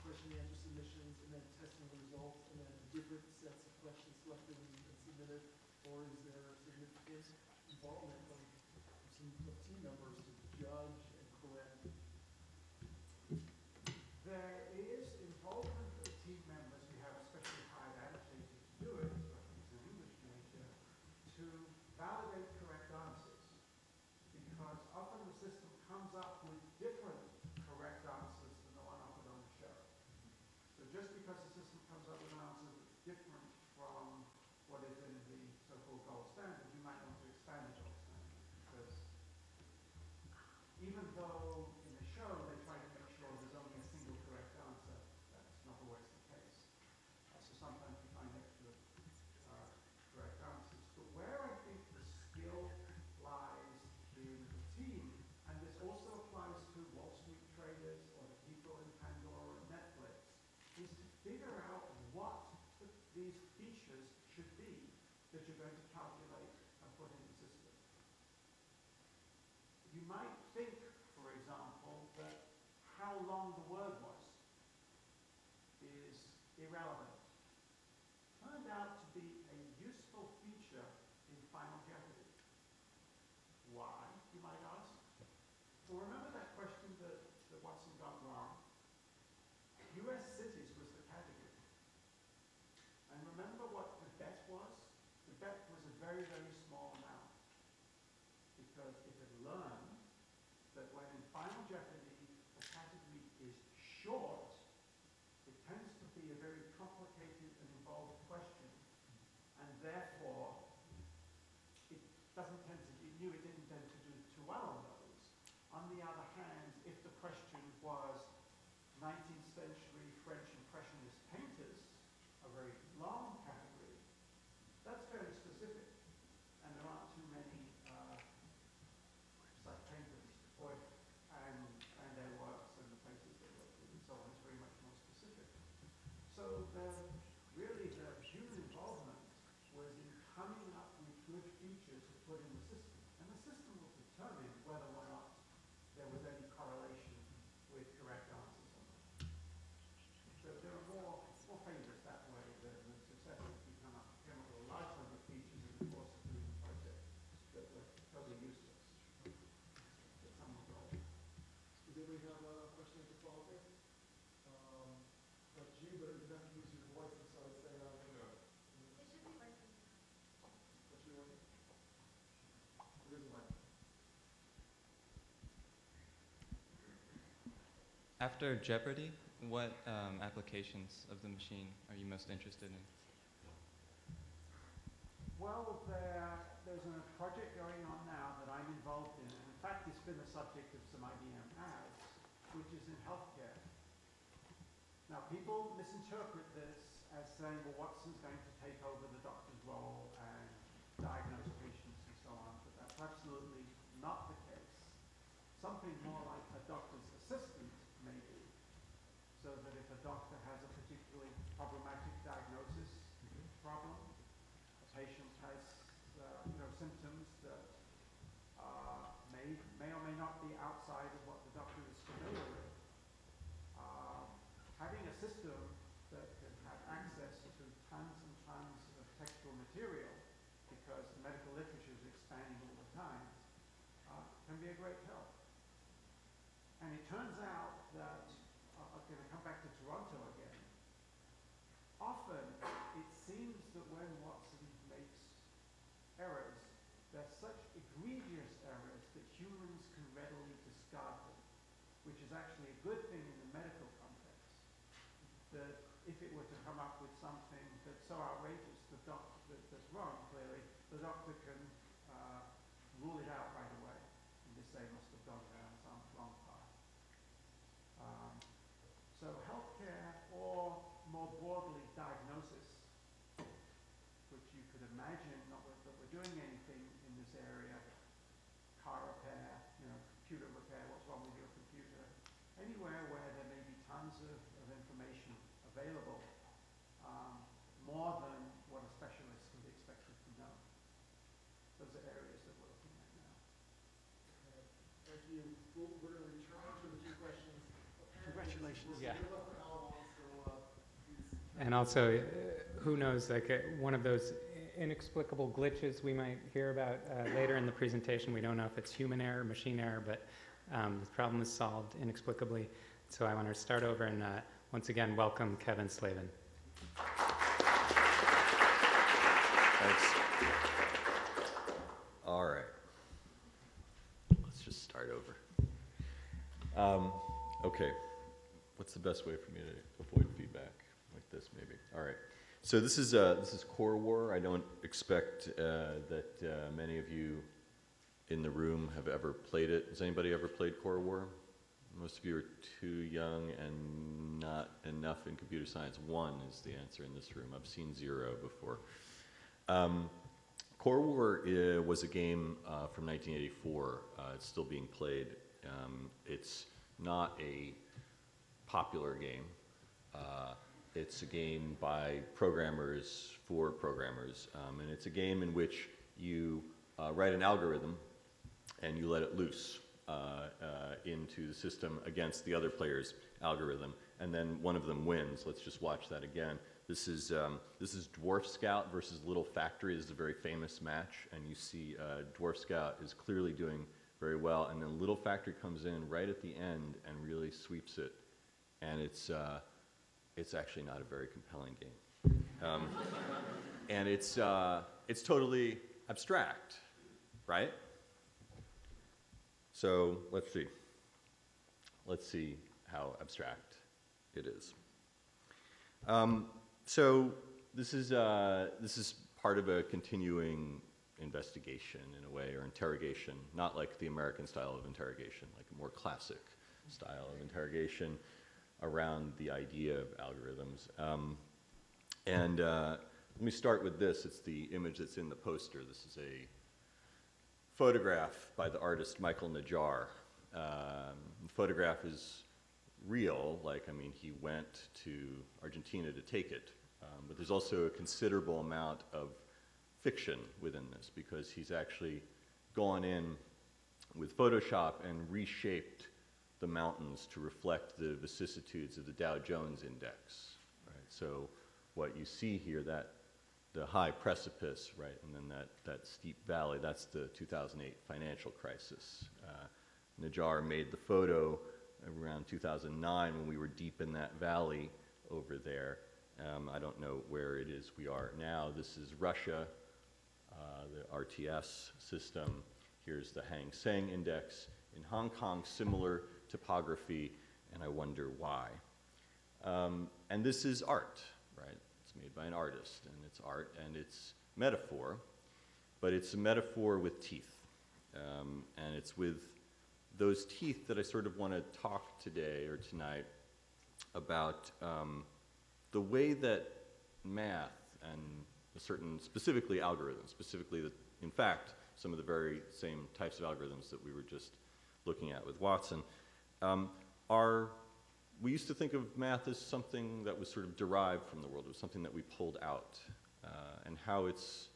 question and answer submissions and then testing the results and then different sets of questions selected and submitted? Or is there significant involvement of some team members to judge and correct? There is involvement of team members. We have especially hired annotators to do it, but it's an English major, to validate correct answers. Because often the system comes up with different correct answers than the one offered on the show. So just because the system comes up with an answer that's different from what is in the so-called gold standard, you might want to expand the gold standard. Because even though in the show they try to make sure there's only a single correct answer, that's not always the case. So sometimes you find extra correct answers. But where I think the skill lies in the team, and this also applies to Wall Street traders or the people in Pandora and Netflix, is to figure out what these features should be that you're going to calculate and put in the system. You might think, for example, that how long the word was is irrelevant. Turned out to be a useful feature in Final Jeopardy. Why, you might ask? Well, remember that question that Watson got wrong? U.S. cities was the category. And remember what the bet was? The bet was a very, very small amount. Because it had learned that when in Final Jeopardy a category is short, it tends to be a very complicated and involved question. And therefore, it doesn't tend to, it knew it didn't tend to do too well on those. On the other hand, if the question was 19th century French Impressionist painters, a very long category, that's very specific. And there aren't too many After Jeopardy, what applications of the machine are you most interested in? Well, there's a project going on now that I'm involved in, and in fact it's been the subject of some IBM ads, which is in healthcare. Now people misinterpret this as saying, well, Watson's going to take over the doctor's role and diagnose patients and so on, but that's absolutely not the case. Something more like a doctor's assistant, maybe, so that if a doctor has a particularly problematic diagnosis problem, patient has symptoms that may or may not be outside of what the doctor is familiar with. Having a system that can have access to tons and tons of textual material, because the medical literature is expanding all the time, can be a great help. And it turns out that, I'm going to come back to Toronto again, often it seems that when Watson makes errors, they're such egregious errors that humans can readily discard them, which is actually a good thing in the medical context. That if it were to come up with something that's so outrageous that's wrong, clearly, the doctor can rule it out right away and just say must have gone down some wrong path. So healthcare, or more broadly diagnosis, which you could imagine not that we're doing anything in this area, car repair, computer repair, what's wrong with your computer, anywhere where there may be tons of information available, more than what a specialist can be expected to know. Those are areas that we're looking at now. Thank you. We're going to return to the two questions. Congratulations. Yeah. And also, who knows, like one of those inexplicable glitches we might hear about later in the presentation. We don't know if it's human error, machine error, but the problem is solved inexplicably. So I want to start over and once again welcome Kevin Slavin. Thanks. All right. Let's just start over. Okay. What's the best way for me to avoid feedback like this, maybe? All right. So this is Core War. I don't expect that many of you in the room have ever played it. Has anybody ever played Core War? Most of you are too young and not enough in computer science. 1 is the answer in this room. I've seen 0 before. Core War was a game from 1984. It's still being played. It's not a popular game. It's a game by programmers for programmers, and it's a game in which you write an algorithm and you let it loose into the system against the other player's algorithm, and then one of them wins. Let's just watch that again. This is Dwarf Scout versus Little Factory. This is a very famous match, and you see Dwarf Scout is clearly doing very well, and then Little Factory comes in right at the end and really sweeps it, and it's actually not a very compelling game, and it's totally abstract, right? So let's see how abstract it is. So this is part of a continuing investigation in a way, or interrogation, not like the American style of interrogation, like a more classic style of interrogation around the idea of algorithms. Let me start with this. It's the image that's in the poster. This is a photograph by the artist Michael Najjar. The photograph is real, he went to Argentina to take it, but there's also a considerable amount of fiction within this, because he's actually gone in with Photoshop and reshaped the mountains to reflect the vicissitudes of the Dow Jones Index, right? So what you see here, the high precipice, right, and then that steep valley, that's the 2008 financial crisis. Najjar made the photo around 2009 when we were deep in that valley over there. I don't know where it is we are now. This is Russia, the RTS system. Here's the Hang Seng Index. In Hong Kong, similar topography, and I wonder why. And this is art, right? It's made by an artist, and it's art, and it's metaphor, but it's a metaphor with teeth. And it's with those teeth that I sort of want to talk today or tonight about the way that math and specifically algorithms, in fact, some of the very same types of algorithms that we were just looking at with Watson, we used to think of math as something that was sort of derived from the world. It was something that we pulled out, and how it's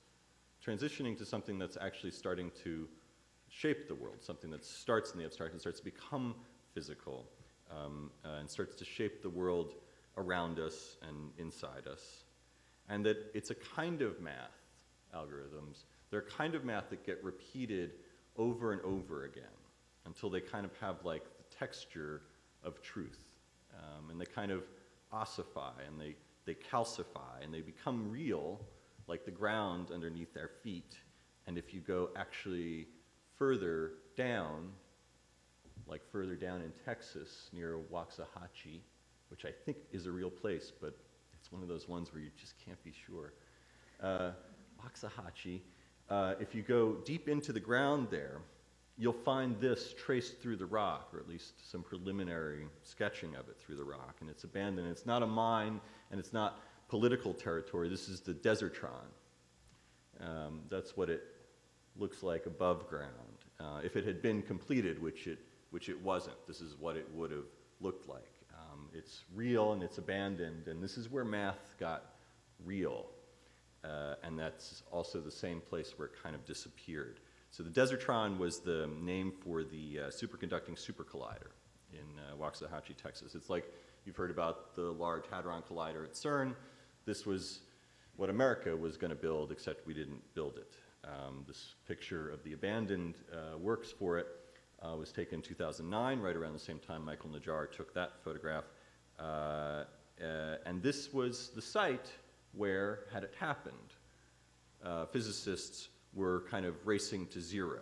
transitioning to something that's actually starting to shape the world, something that starts in the abstract and starts to become physical, and starts to shape the world around us and inside us. And that it's a kind of math, algorithms, they're a kind of math that get repeated over and over again until they kind of have like the texture of truth. And they kind of ossify, and they calcify, and they become real, like the ground underneath our feet. And if you go actually further down, like further down in Texas near Waxahachie, which I think is a real place, but it's one of those ones where you just can't be sure. Waxahachie, if you go deep into the ground there, you'll find this traced through the rock, or at least some preliminary sketching of it through the rock. And it's abandoned. It's not a mine, and it's not political territory. This is the Desertron. That's what it looks like above ground. If it had been completed, which it wasn't, this is what it would have looked like. It's real and it's abandoned, and this is where math got real. And that's also the same place where it kind of disappeared. So the Desertron was the name for the superconducting supercollider in Waxahachie, Texas. It's like you've heard about the Large Hadron Collider at CERN. This was what America was going to build, except we didn't build it. This picture of the abandoned works for it was taken in 2009, right around the same time Michael Najjar took that photograph. And this was the site where, had it happened, physicists were kind of racing to zero,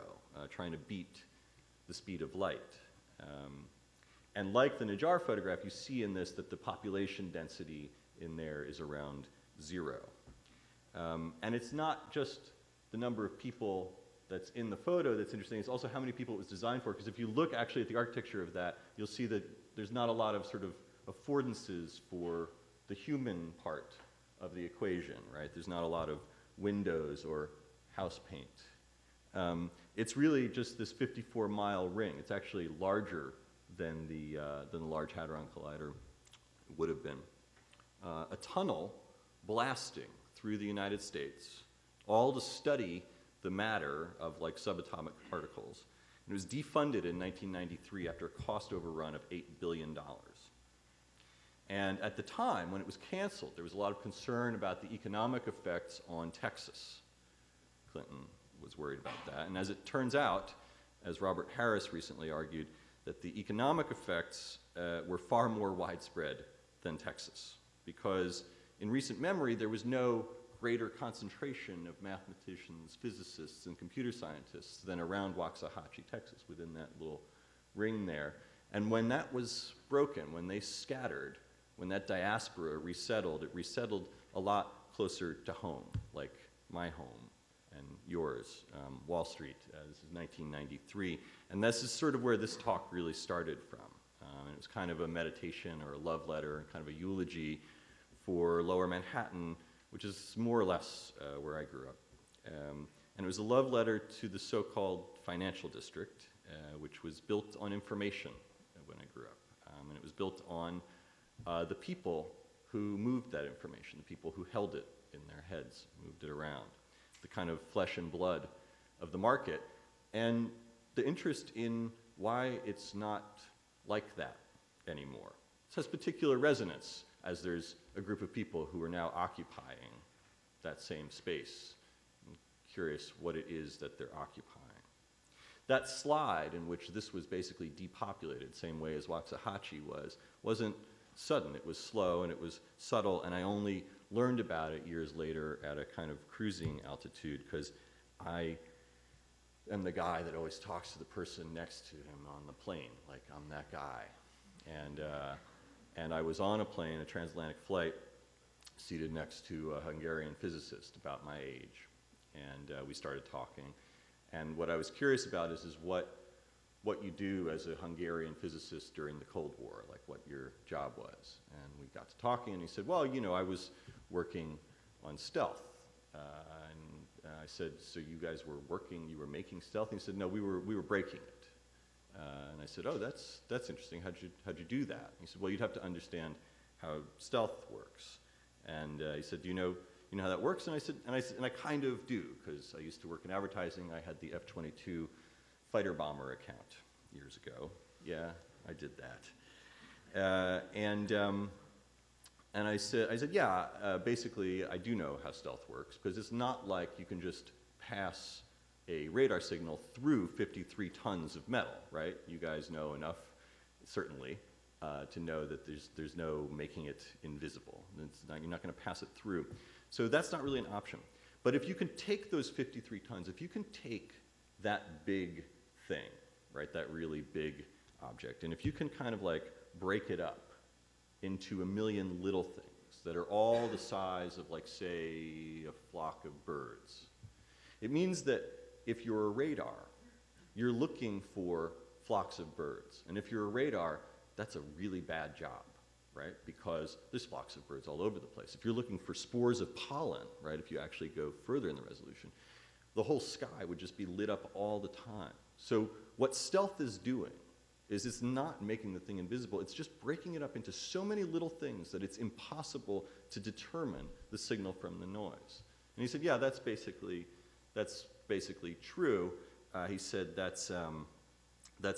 trying to beat the speed of light. And like the Najjar photograph, you see in this that the population density in there is around 0. And it's not just the number of people that's in the photo that's interesting, it's also how many people it was designed for, because if you look actually at the architecture of that, you'll see that there's not a lot of sort of affordances for the human part of the equation, right? There's not a lot of windows or house paint. It's really just this 54-mile ring. It's actually larger than the Large Hadron Collider would have been. A tunnel blasting through the United States, all to study the matter of like subatomic particles. And it was defunded in 1993 after a cost overrun of $8 billion. And at the time, when it was canceled, there was a lot of concern about the economic effects on Texas. Clinton was worried about that. And as it turns out, as Robert Harris recently argued, that the economic effects were far more widespread than Texas, because in recent memory, there was no greater concentration of mathematicians, physicists, and computer scientists than around Waxahachie, Texas, within that little ring there. And when that was broken, when they scattered, when that diaspora resettled, it resettled a lot closer to home, like my home and yours, Wall Street. This is 1993. And this is sort of where this talk really started from. And it was kind of a meditation or a love letter and kind of a eulogy for Lower Manhattan, which is more or less where I grew up. And it was a love letter to the so-called financial district, which was built on information when I grew up. And it was built on the people who moved that information, the people who held it in their heads, moved it around, the kind of flesh and blood of the market, and the interest in why it's not like that anymore. This has particular resonance as there's a group of people who are now occupying that same space. I'm curious what it is that they're occupying. That slide in which this was basically depopulated, same way as Waxahachie was, wasn't sudden. It was slow and it was subtle, and I only learned about it years later at a kind of cruising altitude, because I am the guy that always talks to the person next to him on the plane, like I'm that guy. And I was on a plane, a transatlantic flight, seated next to a Hungarian physicist about my age. And we started talking. And what I was curious about is what you do as a Hungarian physicist during the Cold War, like what your job was. And we got to talking, and he said, well, you know, I was working on stealth. And I said, so you guys were working, you were making stealth? And he said, no, we were breaking it. And I said, oh, that's interesting. How'd you do that? And he said, well, you'd have to understand how stealth works. And he said, do you know how that works? And I said, and I kind of do, because I used to work in advertising. I had the F-22 fighter bomber account years ago. Yeah, I did that. And I said, yeah, basically I do know how stealth works, because it's not like you can just pass a radar signal through 53 tons of metal, right? You guys know enough, certainly, to know that there's no making it invisible. You're not going to pass it through. So that's not really an option. But if you can take those 53 tons, if you can take that big thing, right, that really big object, and if you can kind of like break it up into a million little things that are all the size of, like, say, a flock of birds, it means that if you're a radar, you're looking for flocks of birds. And if you're a radar, that's a really bad job, right? Because there's flocks of birds all over the place. If you're looking for spores of pollen, right, if you actually go further in the resolution, the whole sky would just be lit up all the time. So what stealth is doing is it's not making the thing invisible, it's just breaking it up into so many little things that it's impossible to determine the signal from the noise. And he said, yeah, that's basically true. He said, that's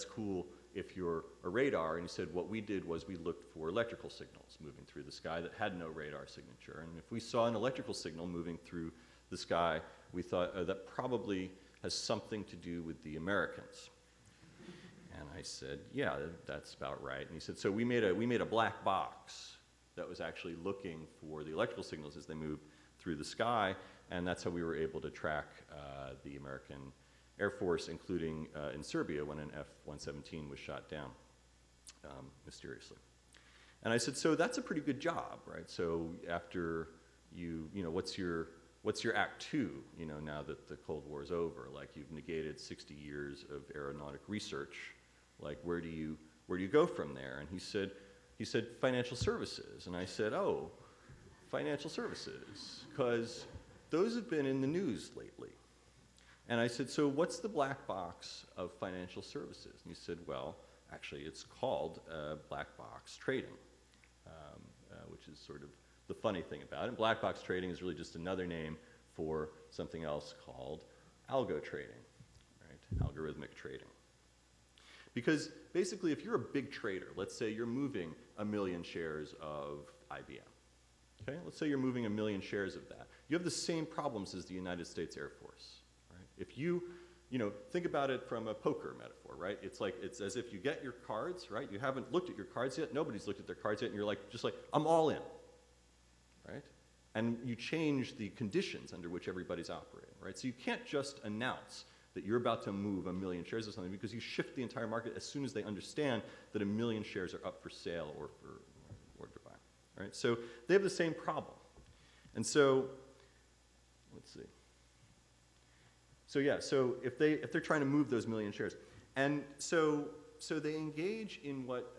cool if you're a radar. And he said, what we did was we looked for electrical signals moving through the sky that had no radar signature. And if we saw an electrical signal moving through the sky, we thought that probably has something to do with the Americans. And I said, yeah, that's about right. And he said, so we made a black box that was actually looking for the electrical signals as they moved through the sky, and that's how we were able to track the American Air Force, including in Serbia when an F-117 was shot down mysteriously. And I said, so that's a pretty good job, right? So after you know, what's your act two, you know, now that the Cold War is over? Like, you've negated 60 years of aeronautic research. Like, where do you go from there? And he said financial services. And I said, oh, financial services, because those have been in the news lately. And I said, so what's the black box of financial services? And he said, well, actually, it's called black box trading, which is sort of the funny thing about it. Black box trading is really just another name for something else called algo trading, right? Algorithmic trading. Because basically, if you're a big trader, let's say you're moving 1 million shares of IBM. Okay? Let's say you're moving 1 million shares of that. You have the same problems as the United States Air Force. Right? If you know, think about it from a poker metaphor, right? It's like, it's as if you get your cards, right? You haven't looked at your cards yet. Nobody's looked at their cards yet, and you're like, just like, I'm all in, right? And you change the conditions under which everybody's operating, right? So you can't just announce that you're about to move 1 million shares of something, because you shift the entire market as soon as they understand that 1 million shares are up for sale or to buy, right? So they have the same problem. And so, let's see. So yeah, so if they're trying to move those 1 million shares, and so they engage in what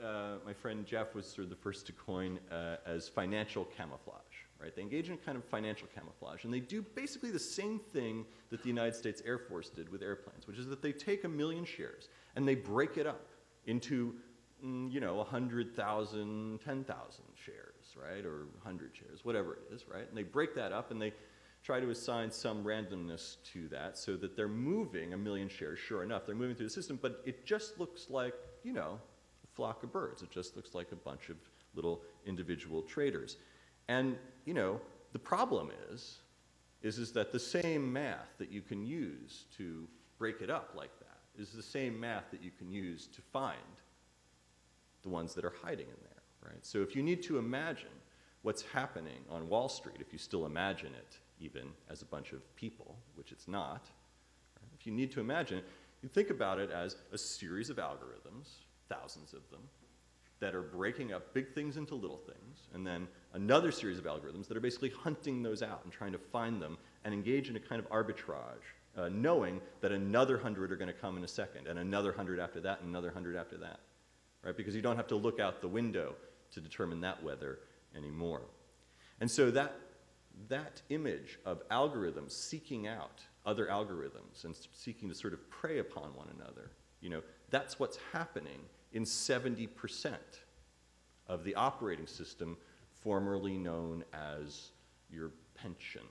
my friend Jeff was sort of the first to coin as financial camouflage. Right? They engage in kind of financial camouflage, and they do basically the same thing that the United States Air Force did with airplanes, which is that they take 1 million shares and they break it up into, you know, 100,000, 10,000 shares, right, or 100 shares, whatever it is, right? And they break that up and they try to assign some randomness to that so that they're moving 1 million shares. Sure enough, they're moving through the system, but it just looks like, you know, a flock of birds. It just looks like a bunch of little individual traders. And, you know, the problem is that the same math that you can use to break it up like that is the same math that you can use to find the ones that are hiding in there, right? So if you need to imagine what's happening on Wall Street, if you still imagine it even as a bunch of people, which it's not, right? If you need to imagine it, you think about it as a series of algorithms, thousands of them, that are breaking up big things into little things, and then another series of algorithms that are basically hunting those out and trying to find them and engage in a kind of arbitrage, knowing that another 100 are going to come in a second, and another 100 after that, and another 100 after that, right? Because you don't have to look out the window to determine that weather anymore. And so that image of algorithms seeking out other algorithms and seeking to sort of prey upon one another, you know, that's what's happening in 70% of the operating system formerly known as your pension,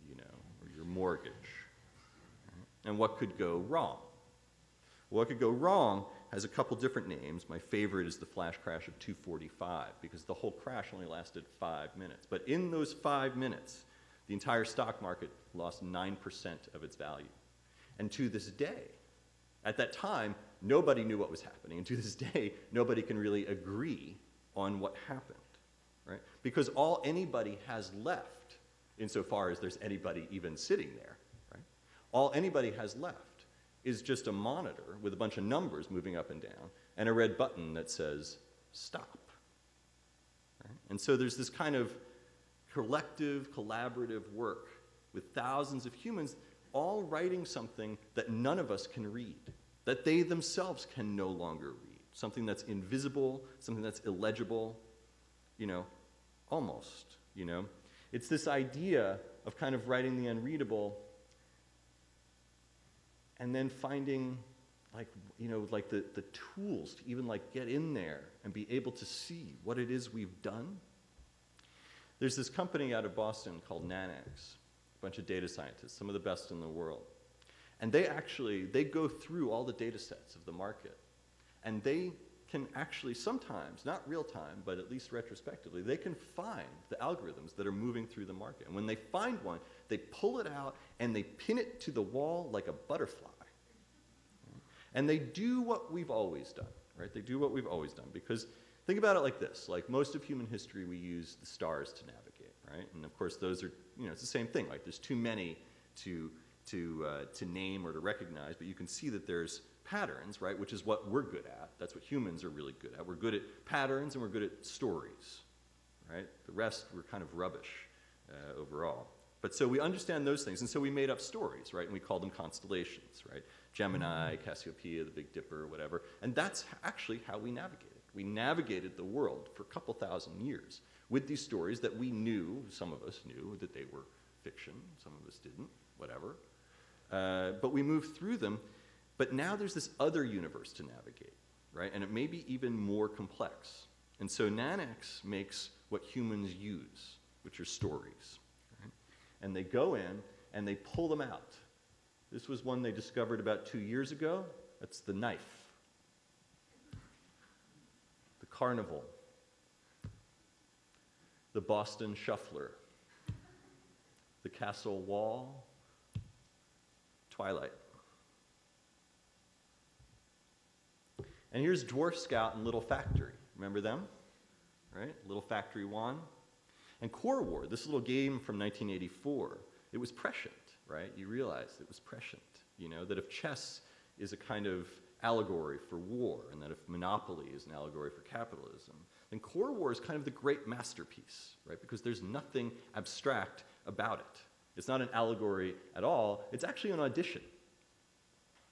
you know, or your mortgage. And what could go wrong? What could go wrong has a couple different names. My favorite is the flash crash of 245, because the whole crash only lasted 5 minutes. But in those 5 minutes, the entire stock market lost 9% of its value. And to this day, at that time, nobody knew what was happening. And to this day, nobody can really agree on what happened, right? Because all anybody has left, insofar as there's anybody even sitting there, right? All anybody has left is just a monitor with a bunch of numbers moving up and down and a red button that says, stop. Right? And so there's this kind of collective, collaborative work with thousands of humans all writing something that none of us can read, that they themselves can no longer read, something that's invisible, something that's illegible, you know, almost, you know. It's this idea of kind of writing the unreadable and then finding, like, you know, like the tools to even like get in there and be able to see what it is we've done. There's this company out of Boston called Nanax, a bunch of data scientists, some of the best in the world. And they go through all the data sets of the market. And they can actually sometimes, not real time, but at least retrospectively, they can find the algorithms that are moving through the market. And when they find one, they pull it out and they pin it to the wall like a butterfly. And they do what we've always done, right? They do what we've always done. Because think about it like this. Like most of human history, we use the stars to navigate, right? And of course, those are, you know, it's the same thing. Like there's too many to name or to recognize, but you can see that there's patterns, right, which is what we're good at. That's what humans are really good at. We're good at patterns and we're good at stories, right? The rest, we're kind of rubbish overall. But so we understand those things, and so we made up stories, right, and we called them constellations, right? Gemini, Cassiopeia, the Big Dipper, whatever, and that's actually how we navigated. We navigated the world for a couple thousand years with these stories that we knew, some of us knew that they were fiction, some of us didn't, whatever. But we moved through them. But now there's this other universe to navigate, right? And it may be even more complex. And so Nanax makes what humans use, which are stories. Right? And they go in and they pull them out. This was one they discovered about 2 years ago. That's the knife, the carnival, the Boston shuffler, the castle wall, Twilight. And here's Dwarf Scout and Little Factory. Remember them? Right? Little Factory 1. And Core War, this little game from 1984, it was prescient, right? You realized it was prescient. You know, that if chess is a kind of allegory for war, and that if Monopoly is an allegory for capitalism, then Core War is kind of the great masterpiece, right? Because there's nothing abstract about it. It's not an allegory at all. It's actually an audition,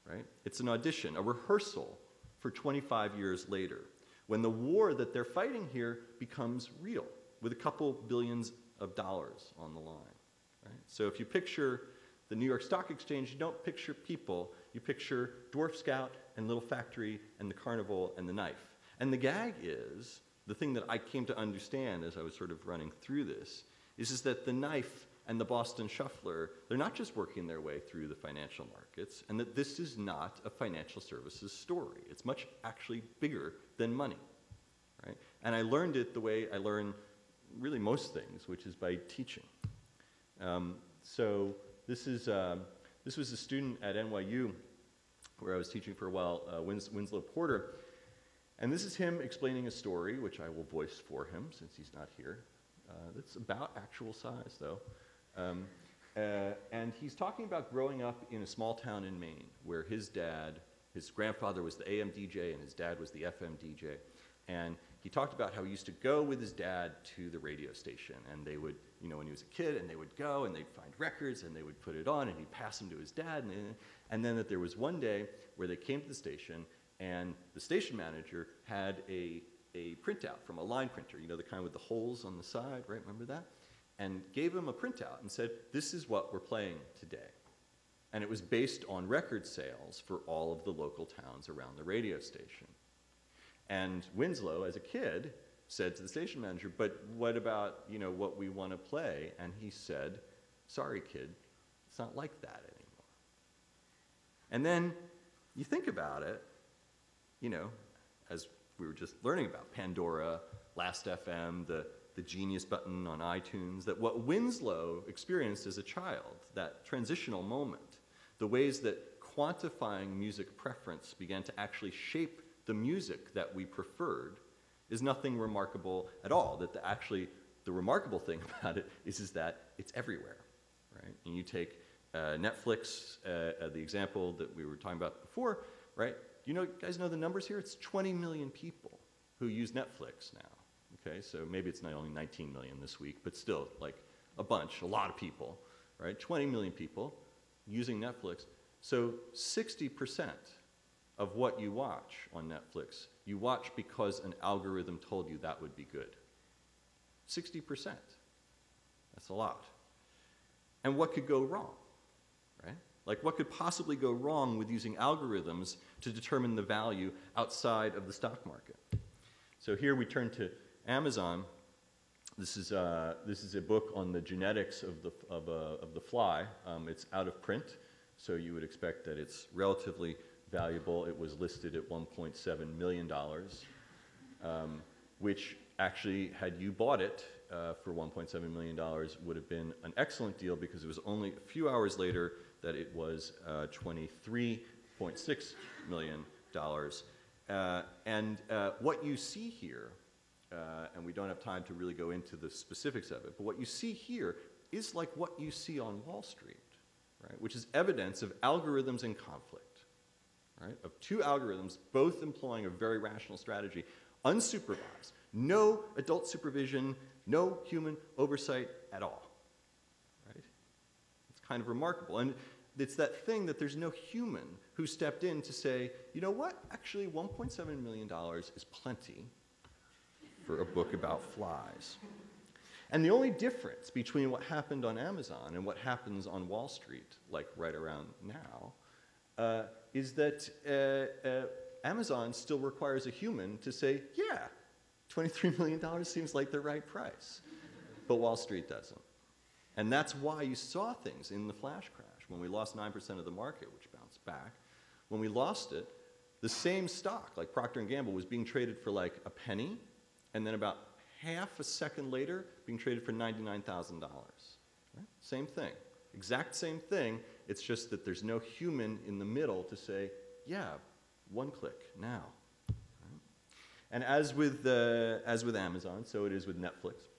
right? It's an audition, a rehearsal for 25 years later, when the war that they're fighting here becomes real, with a couple billions of dollars on the line. Right? So if you picture the New York Stock Exchange, you don't picture people, you picture Dwarf Scout and Little Factory and the carnival and the knife. And the gag is, the thing that I came to understand as I was sort of running through this, is that the knife and the Boston shuffler, they're not just working their way through the financial markets, and that this is not a financial services story. It's much actually bigger than money, right? And I learned it the way I learn really most things, which is by teaching. So this was a student at NYU, where I was teaching for a while, Winslow Porter, and this is him explaining a story, which I will voice for him since he's not here. That's about actual size, though. And he's talking about growing up in a small town in Maine, where his grandfather was the AM DJ and his dad was the FM DJ. And he talked about how he used to go with his dad to the radio station, and they would, you know, when he was a kid, and they would go and they'd find records and they would put it on and he'd pass them to his dad. And then that there was one day where they came to the station and the station manager had a printout from a line printer, you know, the kind with the holes on the side, right? Remember that? And gave him a printout and said, this is what we're playing today. And it was based on record sales for all of the local towns around the radio station. And Winslow, as a kid, said to the station manager, but what about, you know, what we want to play? And he said, sorry, kid, it's not like that anymore. And then you think about it, you know, as we were just learning about Pandora, Last.fm, the Genius button on iTunes, that what Winslow experienced as a child, that transitional moment, the ways that quantifying music preference began to actually shape the music that we preferred, is nothing remarkable at all. That the remarkable thing about it is that it's everywhere, right? And you take Netflix, the example that we were talking about before, right? You guys know the numbers here? It's 20 million people who use Netflix now, okay? So maybe it's not only 19 million this week, but still, like a lot of people, right? 20 million people using Netflix. So 60% of what you watch on Netflix, you watch because an algorithm told you that would be good. 60%. That's a lot. And what could go wrong, right? Like, what could possibly go wrong with using algorithms to determine the value outside of the stock market? So here we turn to Amazon. This is a book on the genetics of the fly. It's out of print, so you would expect that it's relatively valuable. It was listed at $1.7 million, which actually, had you bought it for $1.7 million, would have been an excellent deal, because it was only a few hours later that it was $23.6 million. And what you see here, and we don't have time to really go into the specifics of it, but what you see here is like what you see on Wall Street, right? Which is evidence of algorithms in conflict. Right, of two algorithms, both employing a very rational strategy, unsupervised, no adult supervision, no human oversight at all. Right? It's kind of remarkable. And it's that thing that there's no human who stepped in to say, you know what, actually $1.7 million is plenty for a book about flies. And the only difference between what happened on Amazon and what happens on Wall Street, like right around now, is that Amazon still requires a human to say, yeah, $23 million seems like the right price. But Wall Street doesn't. And that's why you saw things in the flash crash. When we lost 9% of the market, which bounced back, when we lost it, the same stock, like Procter & Gamble, was being traded for like a penny, and then about half a second later, being traded for $99,000. Right? Same thing. Exact same thing. It's just that there's no human in the middle to say, yeah, one click now. Right? And as with Amazon, so it is with Netflix.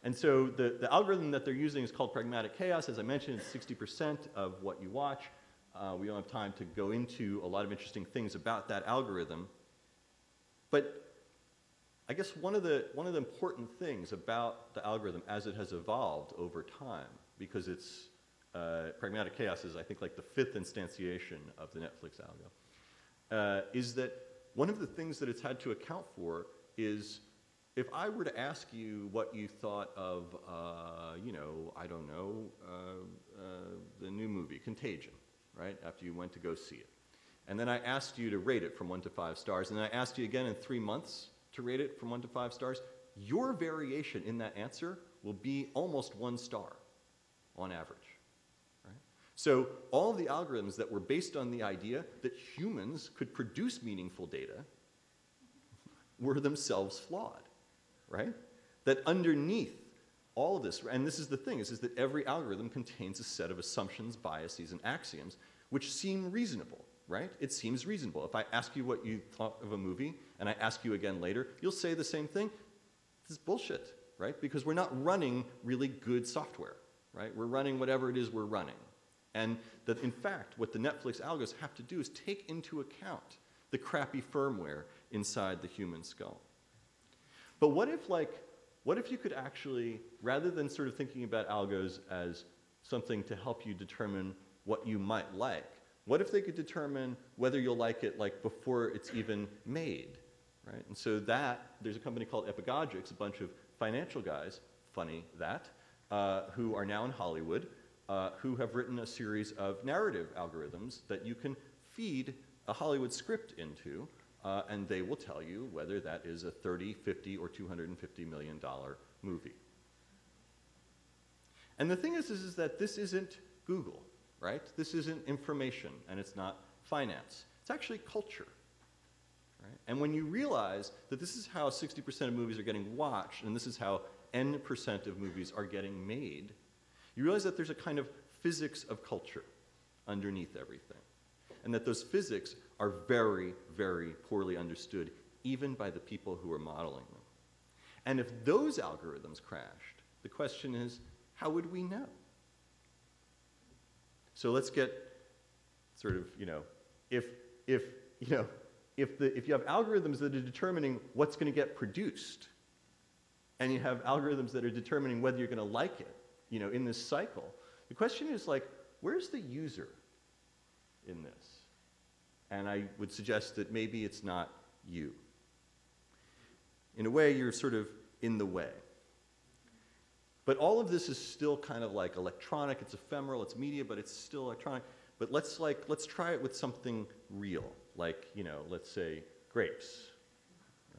And so the algorithm that they're using is called pragmatic chaos. As I mentioned, it's 60% of what you watch. We don't have time to go into a lot of interesting things about that algorithm. But I guess one of the important things about the algorithm as it has evolved over time, because it's pragmatic chaos is, I think, like the 5th instantiation of the Netflix algo, is that one of the things that it's had to account for is, if I were to ask you what you thought of, you know, I don't know, the new movie, Contagion, right, after you went to go see it, and then I asked you to rate it from 1 to 5 stars, and then I asked you again in 3 months to rate it from 1 to 5 stars, your variation in that answer will be almost 1 star on average. Right? So all the algorithms that were based on the idea that humans could produce meaningful data were themselves flawed. Right? That underneath all of this, and this is the thing, is that every algorithm contains a set of assumptions, biases, and axioms which seem reasonable. Right? It seems reasonable. If I ask you what you thought of a movie, and I ask you again later, you'll say the same thing. This is bullshit, right? Because we're not running really good software, right? We're running whatever it is we're running. And that, in fact, what the Netflix algos have to do is take into account the crappy firmware inside the human skull. But what if you could actually, rather than sort of thinking about algos as something to help you determine what you might like, what if they could determine whether you'll like it like before it's even made, right? And so there's a company called Epigogics, a bunch of financial guys, funny that, who are now in Hollywood, who have written a series of narrative algorithms that you can feed a Hollywood script into, and they will tell you whether that is a $30, $50, or $250 million movie. And the thing is that this isn't Google, right? This isn't information, and it's not finance. It's actually culture, right? And when you realize that this is how 60% of movies are getting watched, and this is how N% of movies are getting made, you realize that there's a kind of physics of culture underneath everything, and that those physics are very, very poorly understood, even by the people who are modeling them. And if those algorithms crashed, the question is, how would we know? So let's get sort of, if you have algorithms that are determining what's going to get produced, and you have algorithms that are determining whether you're going to like it, in this cycle, the question is like, where's the user in this? And I would suggest that maybe it's not you. In a way, you're sort of in the way. But all of this is still kind of like electronic, it's ephemeral, it's media, but it's still electronic. But let's try it with something real, like, let's say grapes,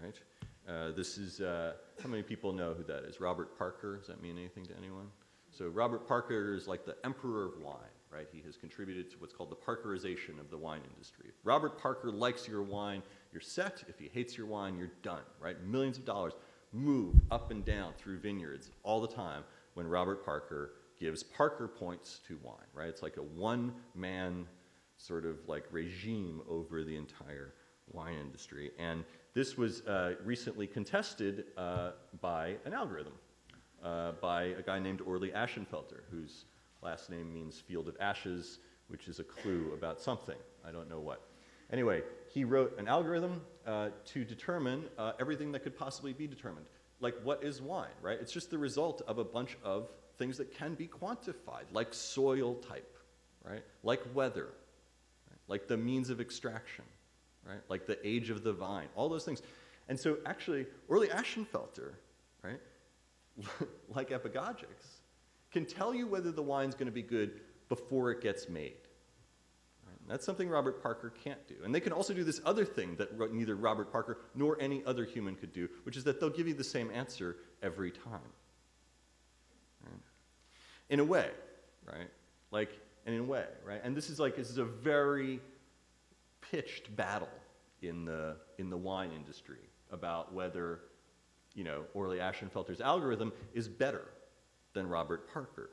right? This is, how many people know who that is? Robert Parker, does that mean anything to anyone? So Robert Parker is like the emperor of wine, right? He has contributed to what's called the Parkerization of the wine industry. If Robert Parker likes your wine, you're set. If he hates your wine, you're done, right? Millions of dollars move up and down through vineyards all the time when Robert Parker gives Parker points to wine, right? It's like a one-man sort of like regime over the entire wine industry. And this was recently contested by an algorithm, by a guy named Orley Ashenfelter, whose last name means field of ashes, which is a clue about something. I don't know what. Anyway, he wrote an algorithm to determine everything that could possibly be determined. Like, what is wine, right? It's just the result of a bunch of things that can be quantified, like soil type, right? Like weather, right? Like the means of extraction, right? Like the age of the vine, all those things. And so actually, Orley Ashenfelter, right, like Epigogics, can tell you whether the wine's going to be good before it gets made. Right? That's something Robert Parker can't do. And they can also do this other thing that neither Robert Parker nor any other human could do, which is that they'll give you the same answer every time. Right? In a way, right? Like, and in a way, right? And this is a very pitched battle in the wine industry about whether, Orley Ashenfelter's algorithm is better than Robert Parker,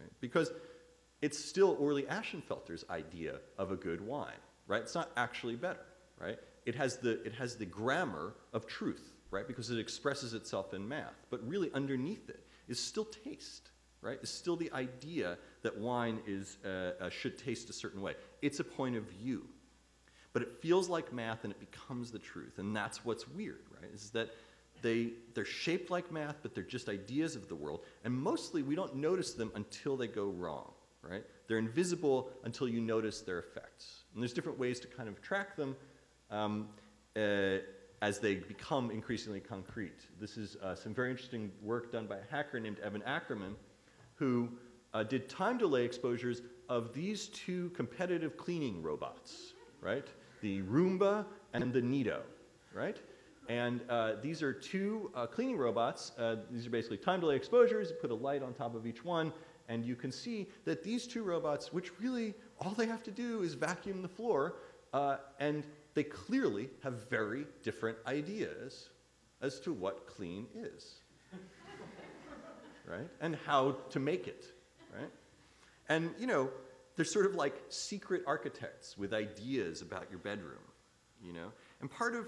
right? Because it's still Orley Ashenfelter's idea of a good wine, right? It's not actually better, right? It has the grammar of truth, right? Because it expresses itself in math, but really underneath it is still taste, right? It's still the idea that wine should taste a certain way. It's a point of view, but it feels like math and it becomes the truth, and that's what's weird, right? Is that they're shaped like math, but they're just ideas of the world, and mostly we don't notice them until they go wrong, right? They're invisible until you notice their effects. And there's different ways to kind of track them as they become increasingly concrete. This is some very interesting work done by a hacker named Evan Ackerman, who did time delay exposures of these two competitive cleaning robots, right? The Roomba and the Nido, right? And these are two cleaning robots. These are basically time delay exposures. You put a light on top of each one, and you can see that these two robots, which really all they have to do is vacuum the floor, and they clearly have very different ideas as to what clean is, right? And how to make it, right? And, they're sort of like secret architects with ideas about your bedroom, And part of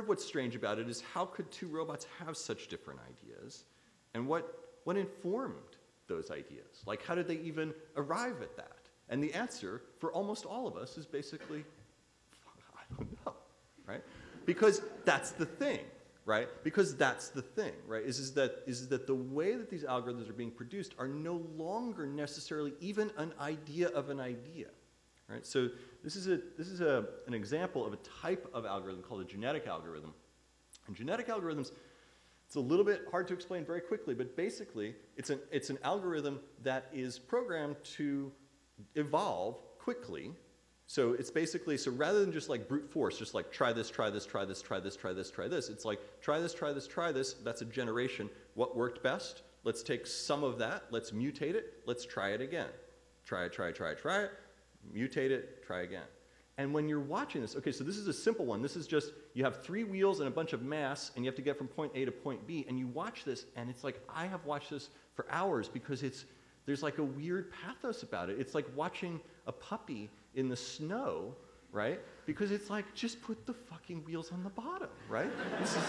what's strange about it is how could two robots have such different ideas, and what informed those ideas? Like, how did they even arrive at that? And the answer for almost all of us is basically, I don't know. right? Because that's the thing, right? Because that's the thing, right? Is that the way that these algorithms are being produced are no longer necessarily even an idea of an idea, right? So this is an example of a type of algorithm called a genetic algorithm. And genetic algorithms, it's a little bit hard to explain very quickly, but basically it's an algorithm that is programmed to evolve quickly. So it's basically, so rather than just like brute force, just like try this, try this, try this, try this, try this, try this, it's like try this, try this, try this, that's a generation. What worked best? Let's take some of that, let's mutate it, let's try it again. Try it, mutate it, try again. And when you're watching this, okay, so this is a simple one. This is just, you have 3 wheels and a bunch of mass, and you have to get from point A to point B, and you watch this, and it's like, I have watched this for hours because there's like a weird pathos about it. It's like watching a puppy in the snow, right? Because it's like, just put the fucking wheels on the bottom, right? This is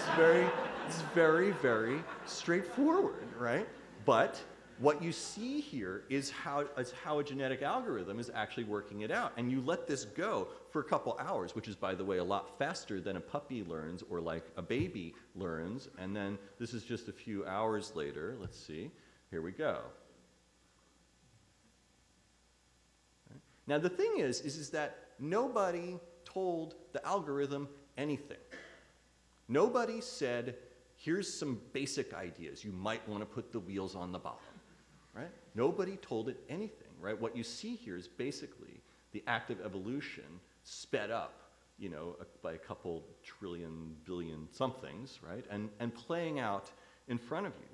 very, very straightforward, right? But what you see here is how a genetic algorithm is actually working it out. And you let this go for a couple hours, which is, by the way, a lot faster than a puppy learns or like a baby learns. And then this is just a few hours later. Let's see. Here we go. Now, the thing is that nobody told the algorithm anything. Nobody said, here's some basic ideas. You might want to put the wheels on the bottom, right? Nobody told it anything, right? What you see here is basically the act of evolution sped up, you know, by a couple trillion, billion somethings, right? And playing out in front of you.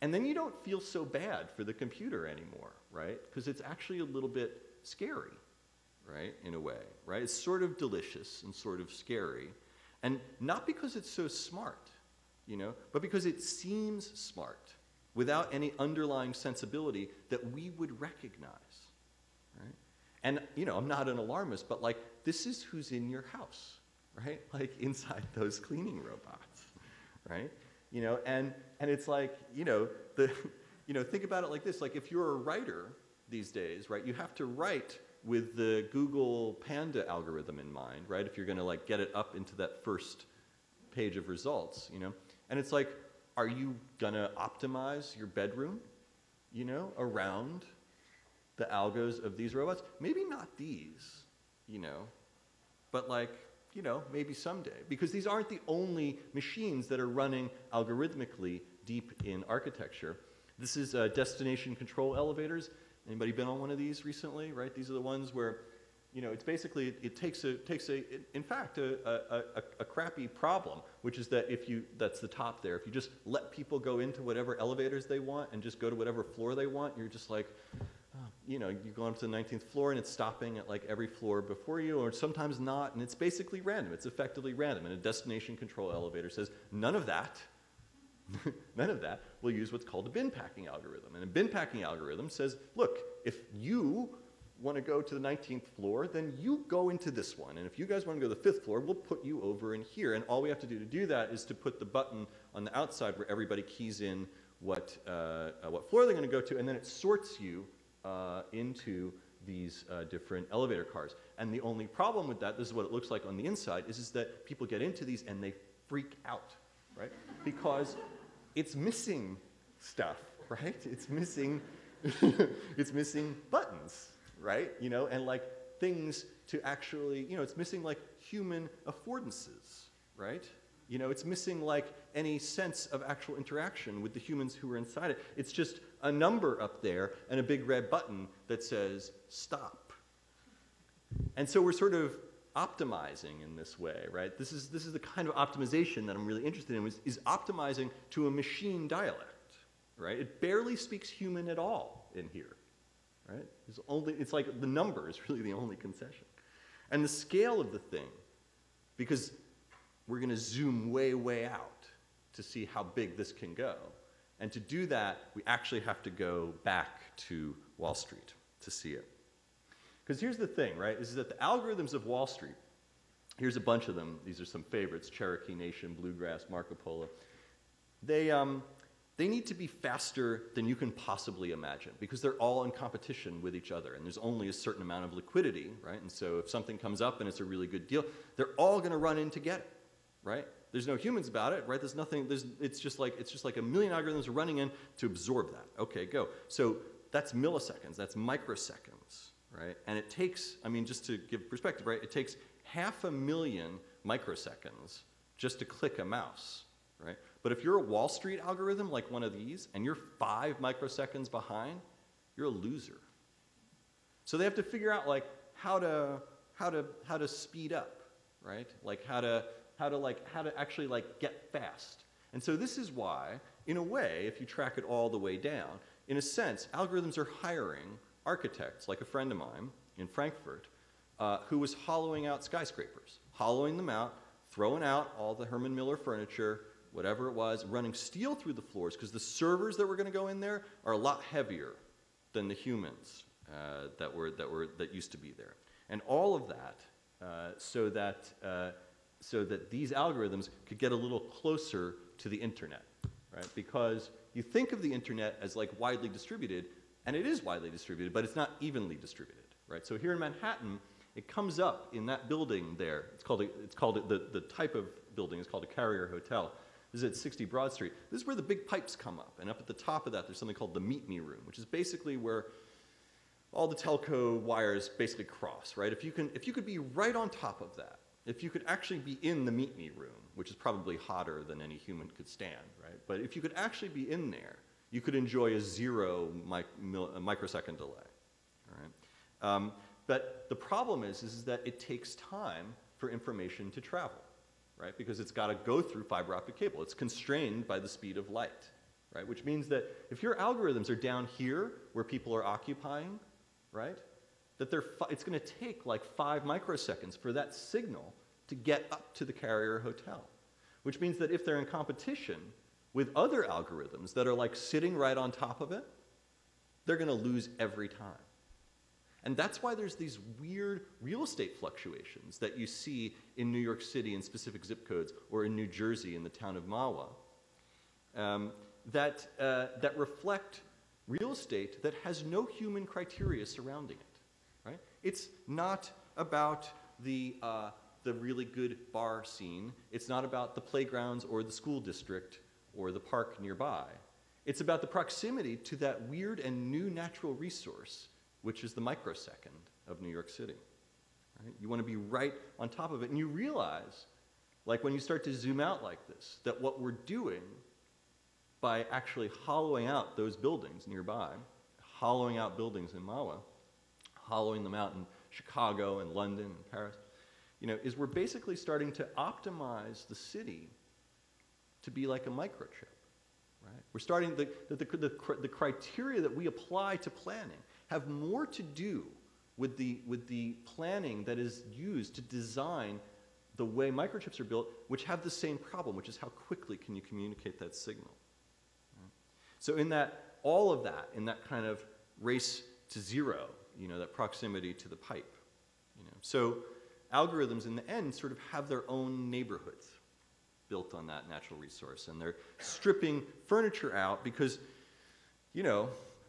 And then you don't feel so bad for the computer anymore, right? Because it's actually a little bit scary, right, in a way, right? It's sort of delicious and sort of scary. And not because it's so smart, you know, but because it seems smart without any underlying sensibility that we would recognize, right? And, you know, I'm not an alarmist, but like, this is who's in your house, right? Like inside those cleaning robots, right? You know, and it's like, you know, think about it like this, like if you're a writer these days, right, you have to write with the Google Panda algorithm in mind, right, if you're going to like get it up into that first page of results, you know, and it's like, are you going to optimize your bedroom, you know, around the algos of these robots? Maybe not these, you know, but like, you know, maybe someday, because these aren't the only machines that are running algorithmically deep in architecture. This is destination control elevators. Anybody been on one of these recently, right? These are the ones where, you know, it's basically, it takes in fact, a crappy problem, which is that that's the top there, if you just let people go into whatever elevators they want and just go to whatever floor they want, you're just like, you know, you go up to the 19th floor and it's stopping at like every floor before you, or sometimes not, and it's basically random. It's effectively random. And a destination control elevator says, none of that, we'll use what's called a bin packing algorithm. And a bin packing algorithm says, look, if you want to go to the 19th floor, then you go into this one. And if you guys want to go to the 5th floor, we'll put you over in here. And all we have to do that is to put the button on the outside where everybody keys in what floor they're going to go to, and then it sorts you into these different elevator cars. And the only problem with that, this is what it looks like on the inside, is that people get into these and they freak out, right? Because it's missing stuff, right? It's missing, it's missing buttons, right? You know, and like things to actually, you know, it's missing like human affordances, right? You know, it's missing like any sense of actual interaction with the humans who are inside it. It's just a number up there and a big red button that says stop. And so we're sort of optimizing in this way, right? This is the kind of optimization that I'm really interested in, is optimizing to a machine dialect, right? It barely speaks human at all in here, right? It's like the number is really the only concession. And the scale of the thing, because we're going to zoom way, way out to see how big this can go. And to do that, we actually have to go back to Wall Street to see it. Because here's the thing, right, is that the algorithms of Wall Street, here's a bunch of them. These are some favorites: Cherokee Nation, Bluegrass, Marco Polo. They they need to be faster than you can possibly imagine because they're all in competition with each other and there's only a certain amount of liquidity, right? And so if something comes up and it's a really good deal, they're all going to run in to get it, right? There's no humans about it, right? There's nothing, it's just like a million algorithms running in to absorb that. Okay, go. So that's milliseconds, that's microseconds, right? And it takes, I mean, just to give perspective, right? It takes 500,000 microseconds just to click a mouse, right? But if you're a Wall Street algorithm like one of these and you're 5 microseconds behind, you're a loser. So they have to figure out like how to speed up, right? Like how to actually like get fast. And so this is why, in a way, if you track it all the way down, in a sense, algorithms are hiring architects, like a friend of mine in Frankfurt, who was hollowing out skyscrapers, hollowing them out, throwing out all the Herman Miller furniture, whatever it was, running steel through the floors because the servers that were going to go in there are a lot heavier than the humans that used to be there, and all of that so that these algorithms could get a little closer to the internet, right? Because you think of the internet as like widely distributed, and it is widely distributed, but it's not evenly distributed, right? So here in Manhattan, it comes up in that building there. The type of building is called a carrier hotel. This is at 60 Broad Street. This is where the big pipes come up, and up at the top of that, there's something called the Meet Me Room, which is basically where all the telco wires basically cross, right? If you could be right on top of that, if you could actually be in the Meet Me Room, which is probably hotter than any human could stand, right? But if you could actually be in there, you could enjoy a 0 microsecond delay, all right? But the problem is that it takes time for information to travel, right? Because it's got to go through fiber optic cable. It's constrained by the speed of light, right? Which means that if your algorithms are down here where people are occupying, right? That it's going to take like 5 microseconds for that signal to get up to the carrier hotel. Which means that if they're in competition with other algorithms that are like sitting right on top of it, they're going to lose every time. And that's why there's these weird real estate fluctuations that you see in New York City in specific zip codes or in New Jersey in the town of Mahwah that reflect real estate that has no human criteria surrounding it, right? It's not about the really good bar scene. It's not about the playgrounds or the school district or the park nearby. It's about the proximity to that weird and new natural resource, which is the microsecond of New York City. Right? You want to be right on top of it. And you realize, like when you start to zoom out like this, that what we're doing by actually hollowing out those buildings nearby, hollowing out buildings in Mahwah, hollowing them out in Chicago and London and Paris, is we're basically starting to optimize the city to be like a microchip. Right? We're starting, the criteria that we apply to planning have more to do with the planning that is used to design the way microchips are built, which have the same problem, which is how quickly can you communicate that signal. Right? So in all of that, in that kind of race to zero, that proximity to the pipe. So algorithms in the end sort of have their own neighborhoods built on that natural resource, and they're stripping furniture out because,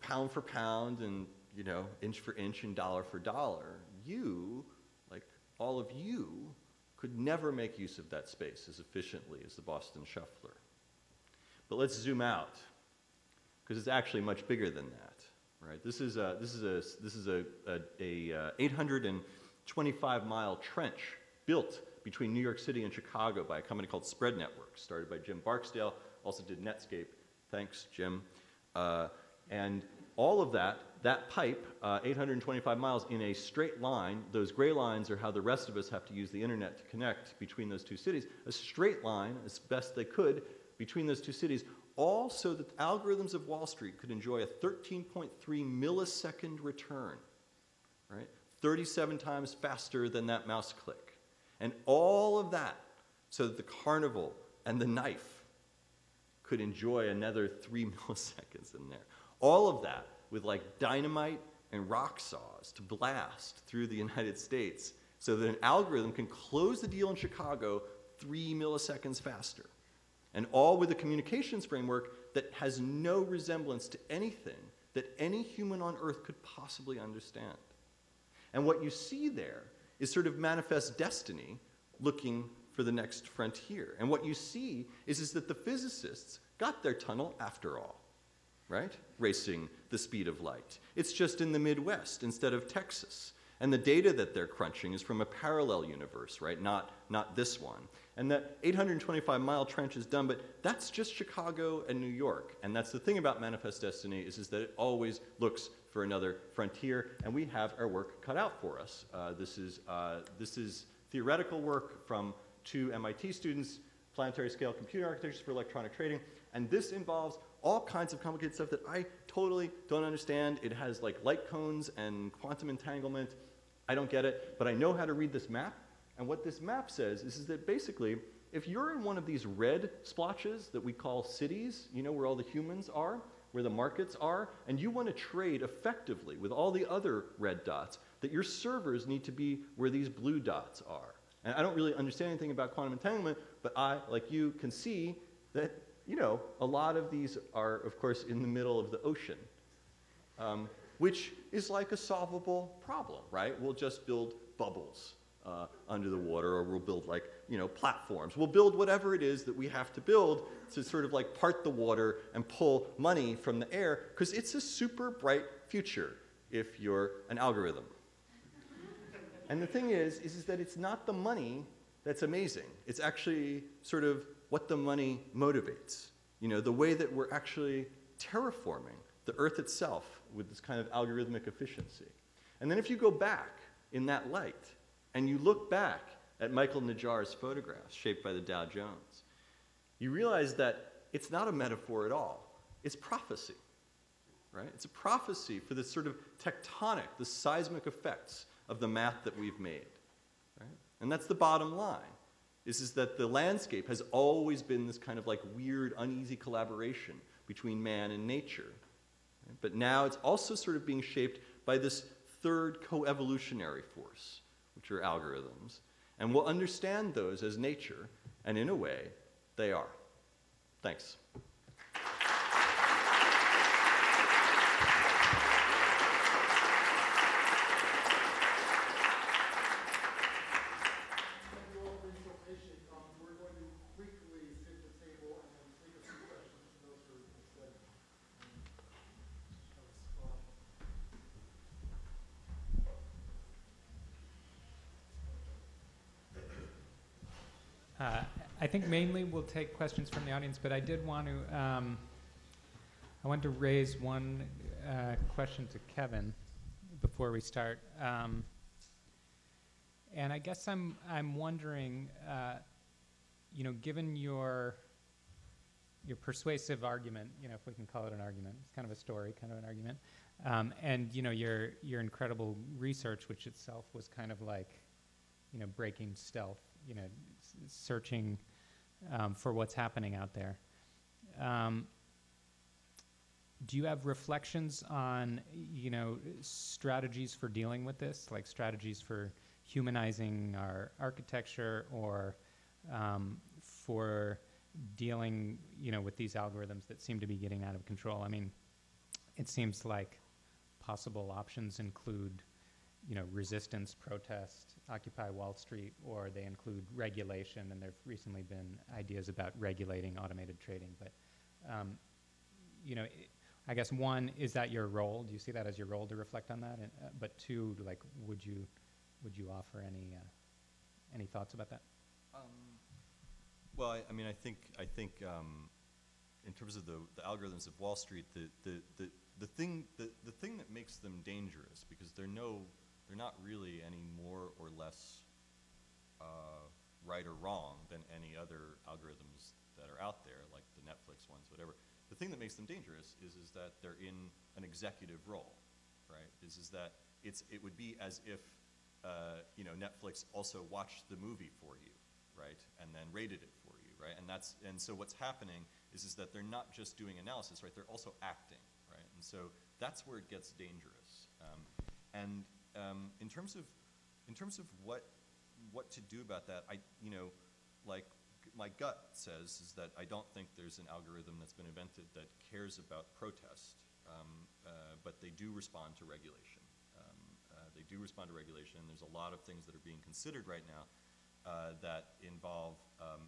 pound for pound and inch for inch and dollar for dollar, all of you, could never make use of that space as efficiently as the Boston Shuffler. But let's zoom out, because it's actually much bigger than that, right? This is a 825-mile trench built between New York City and Chicago by a company called Spread Network, started by Jim Barksdale, also did Netscape. Thanks, Jim. And all of that pipe, 825 miles in a straight line, those gray lines are how the rest of us have to use the internet to connect between those two cities, a straight line, as best they could, between those two cities, all so that the algorithms of Wall Street could enjoy a 13.3 millisecond return, right? 37 times faster than that mouse click. And all of that so that the carnival and the knife could enjoy another 3 milliseconds in there. All of that with like dynamite and rock saws to blast through the United States so that an algorithm can close the deal in Chicago 3 milliseconds faster. And all with a communications framework that has no resemblance to anything that any human on Earth could possibly understand. And what you see there is sort of manifest destiny looking for the next frontier. And what you see is that the physicists got their tunnel after all, right? Racing the speed of light. It's just in the Midwest instead of Texas. And the data that they're crunching is from a parallel universe, right? Not this one. And that 825-mile trench is done, but that's just Chicago and New York. And that's the thing about Manifest Destiny is that it always looks for another frontier, and we have our work cut out for us. This is theoretical work from 2 MIT students, planetary scale computer architectures for electronic trading, and this involves all kinds of complicated stuff that I totally don't understand. It has like light cones and quantum entanglement. I don't get it, but I know how to read this map. And what this map says is that basically, if you're in one of these red splotches that we call cities, you know, where all the humans are, where the markets are, and you want to trade effectively with all the other red dots, that your servers need to be where these blue dots are. And I don't really understand anything about quantum entanglement, but I, like you, can see that, you know, a lot of these are, of course, in the middle of the ocean, which is like a solvable problem, right? We'll just build bubbles under the water, or we'll build, like, you know, platforms. We'll build whatever it is that we have to build to sort of like part the water and pull money from the air, because it's a super bright future if you're an algorithm. And the thing is that it's not the money that's amazing. It's actually sort of what the money motivates. You know, the way that we're actually terraforming the Earth itself with this kind of algorithmic efficiency. And then if you go back in that light and you look back at Michael Najjar's photographs shaped by the Dow Jones, you realize that it's not a metaphor at all. It's prophecy, right? It's a prophecy for this sort of tectonic, the seismic effects of the math that we've made, right? And that's the bottom line, is that the landscape has always been this kind of like weird, uneasy collaboration between man and nature. Right? But now it's also sort of being shaped by this third co-evolutionary force, which are algorithms. And we'll understand those as nature, and in a way, they are. Thanks. I think mainly we'll take questions from the audience, but I did want to, I want to raise one question to Kevin before we start. And I guess I'm wondering, you know, given your persuasive argument, you know, if we can call it an argument, it's kind of a story, kind of an argument, and you know, your incredible research, which itself was kind of like, you know, breaking stealth, you know, searching for what's happening out there. Do you have reflections on, you know, strategies for dealing with this, like strategies for humanizing our architecture, or for dealing, you know, with these algorithms that seem to be getting out of control? I mean, it seems like possible options include, you know, resistance, protest, Occupy Wall Street, or they include regulation, and there have recently been ideas about regulating automated trading. But, you know, I guess one, is that your role? Do you see that as your role to reflect on that? And, but two, like, would you offer any thoughts about that? Well, I mean, I think in terms of the algorithms of Wall Street, the thing that makes them dangerous, because they're not really any more or less right or wrong than any other algorithms that are out there, like the Netflix ones, whatever. The thing that makes them dangerous is that they're in an executive role, right? Is that it would be as if you know, Netflix also watched the movie for you, right, and then rated it for you, right? And so what's happening is that they're not just doing analysis, right? They're also acting, right? And so that's where it gets dangerous. In terms of what to do about that, you know, like my gut says is that I don't think there's an algorithm that's been invented that cares about protest, but they do respond to regulation. They do respond to regulation. There's a lot of things that are being considered right now that involve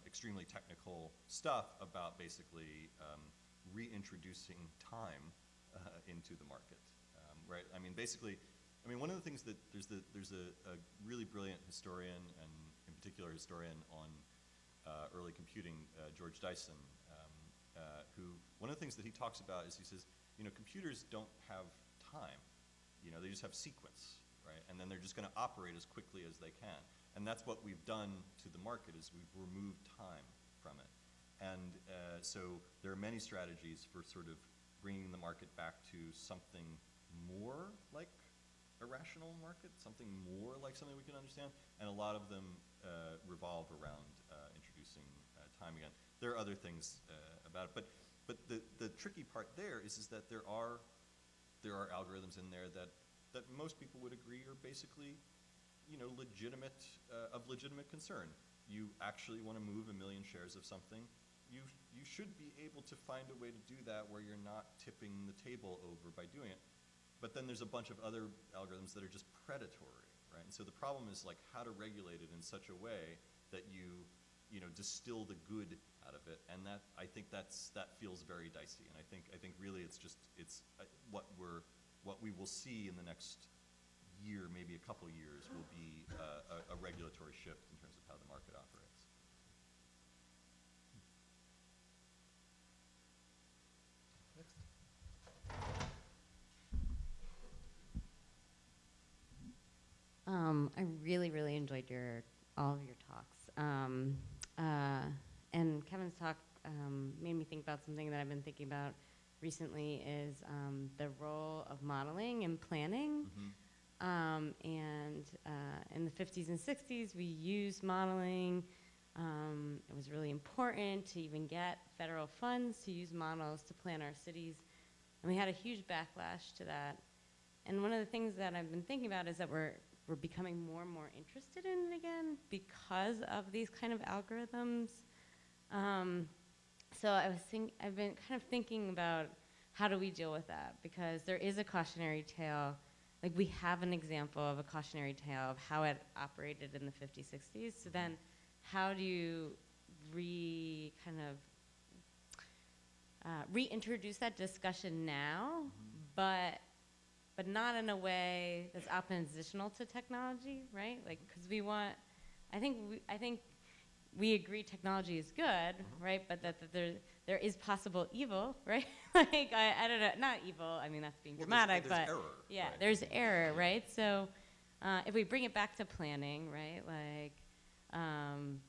extremely technical stuff about basically reintroducing time into the market, right? I mean, basically, I mean, one of the things that there's a really brilliant historian, and in particular historian on early computing, George Dyson, who, one of the things that he talks about is he says, you know, computers don't have time. You know, they just have sequence, right? And then they're just going to operate as quickly as they can. And that's what we've done to the market, is we've removed time from it. And so there are many strategies for sort of bringing the market back to something more like a rational market, something more like something we can understand, and a lot of them revolve around introducing time again. There are other things about it, but the tricky part there is that there are algorithms in there that most people would agree are basically, you know, of legitimate concern. You actually want to move 1 million shares of something. You should be able to find a way to do that where you're not tipping the table over by doing it. But then there's a bunch of other algorithms that are just predatory, right? And so the problem is like how to regulate it in such a way that you know, distill the good out of it, and that, I think that feels very dicey. And I think really it's what we will see in the next year, maybe a couple years, will be a regulatory shift in terms of how the market operates. I really, really enjoyed all of your talks. And Kevin's talk made me think about something that I've been thinking about recently, is the role of modeling in planning. And in the 50s and 60s, we used modeling. It was really important to even get federal funds to use models to plan our cities. And we had a huge backlash to that. And one of the things that I've been thinking about is that we're becoming more and more interested in it again because of these kind of algorithms. So I've been kind of thinking about how do we deal with that, because there is a cautionary tale. Like, we have an example of a cautionary tale of how it operated in the 50s, 60s. So then how do you reintroduce that discussion now, but not in a way that's oppositional to technology, right? Like, because I think we agree technology is good, right? But that there is possible evil, right? Like, I don't know, not evil, I mean, that's being dramatic, there's but error, yeah, right? there's error, right? So if we bring it back to planning, right? Like,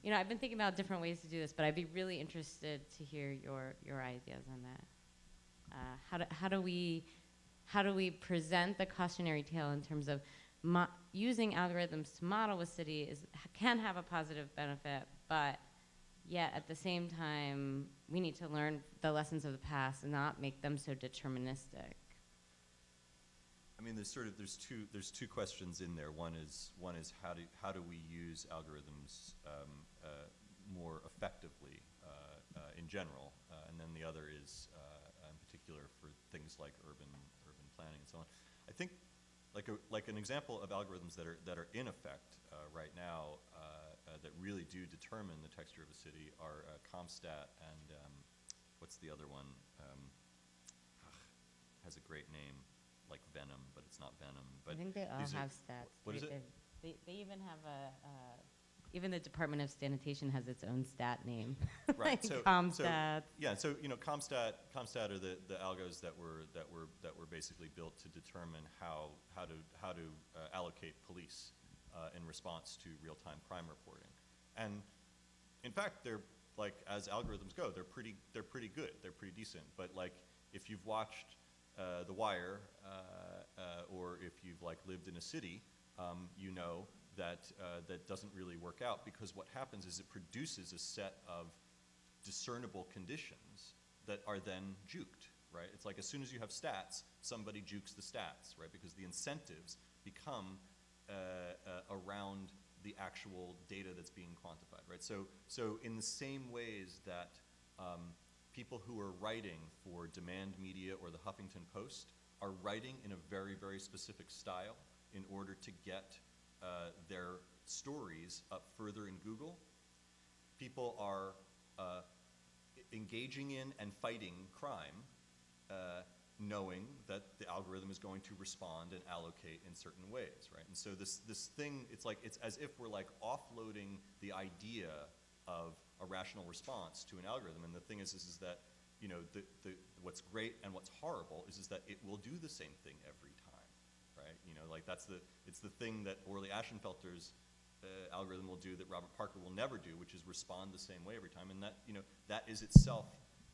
you know, I've been thinking about different ways to do this, but I'd be really interested to hear your ideas on that. How do we present the cautionary tale in terms of using algorithms to model a city can have a positive benefit, but yet at the same time, we need to learn the lessons of the past and not make them so deterministic? I mean, there's two questions in there. One is how do we use algorithms more effectively in general, and then the other is in particular for things like urban planning and so on. I think like an example of algorithms that are in effect right now that really do determine the texture of a city are ComStat and what's the other one? Has a great name, like Venom, but it's not Venom. But I think they all have stats. What is it? They even have even the Department of Sanitation has its own stat name. Right. Like ComStat. So you know, ComStat are the algos that were basically built to determine how to allocate police in response to real-time crime reporting. And in fact, they're like, as algorithms go, they're pretty good. They're pretty decent. But like, if you've watched The Wire, or if you've like lived in a city, you know that that doesn't really work out, because what happens is it produces a set of discernible conditions that are then juked, right? It's like as soon as you have stats, somebody jukes the stats, right? Because the incentives become around the actual data that's being quantified, right? So in the same ways that people who are writing for Demand Media or the Huffington Post are writing in a very, very specific style in order to get their stories up further in Google, people are engaging in and fighting crime, knowing that the algorithm is going to respond and allocate in certain ways, right? And so this thing, it's as if we're like offloading the idea of a rational response to an algorithm. And the thing is that, you know, what's great and what's horrible is that it will do the same thing every time, right? You know, like it's the thing that Orley Ashenfelter's algorithm will do that Robert Parker will never do, which is respond the same way every time. And that, you know, that is itself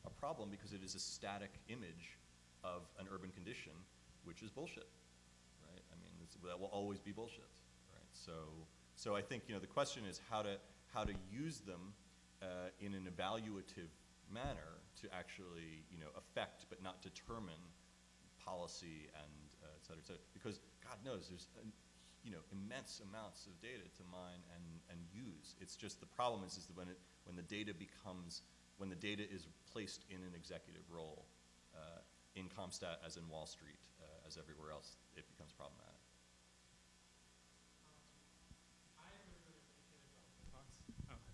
a problem because it is a static image of an urban condition, which is bullshit, right? I mean, that will always be bullshit, right? So I think, you know, the question is how to use them in an evaluative manner to actually, you know, affect but not determine policy and et cetera, because God knows there's you know, immense amounts of data to mine and use. It's just the problem is that when the data is placed in an executive role in Comstat as in Wall Street as everywhere else, it becomes problematic.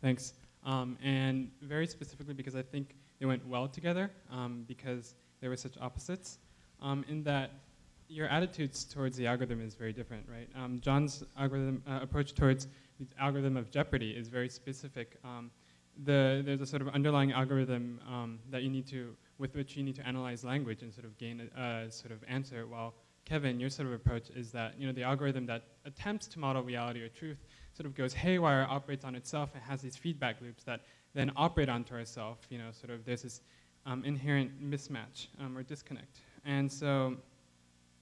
Thanks. And very specifically because I think they went well together because they were such opposites in that your attitudes towards the algorithm is very different, right? John's algorithm approach towards the algorithm of Jeopardy is very specific. There's a sort of underlying algorithm that with which you need to analyze language and sort of gain a sort of answer, while Kevin, your sort of approach is that, you know, the algorithm that attempts to model reality or truth sort of goes haywire, operates on itself, and has these feedback loops that then operate onto ourselves. You know, sort of there's this inherent mismatch or disconnect. And so,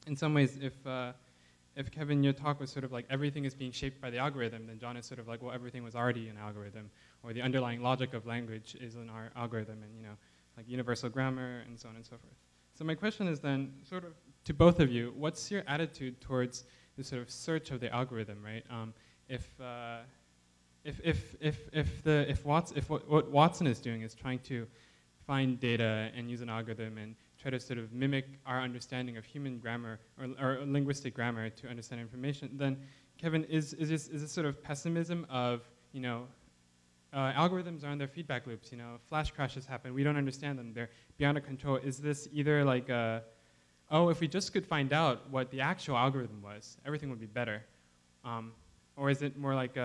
in some ways, if Kevin, your talk was sort of like everything is being shaped by the algorithm, then John is sort of like, well, everything was already an algorithm, or the underlying logic of language is in our algorithm, and, you know, like universal grammar and so on and so forth. So my question is then, sort of to both of you, what's your attitude towards the sort of search of the algorithm, right? What Watson is doing is trying to find data and use an algorithm and try to sort of mimic our understanding of human grammar or linguistic grammar to understand information, then Kevin, is this sort of pessimism of, you know, algorithms are in their feedback loops, you know, flash crashes happen, we don't understand them, they're beyond our control. Is this either like oh, if we just could find out what the actual algorithm was, everything would be better? Or is it more like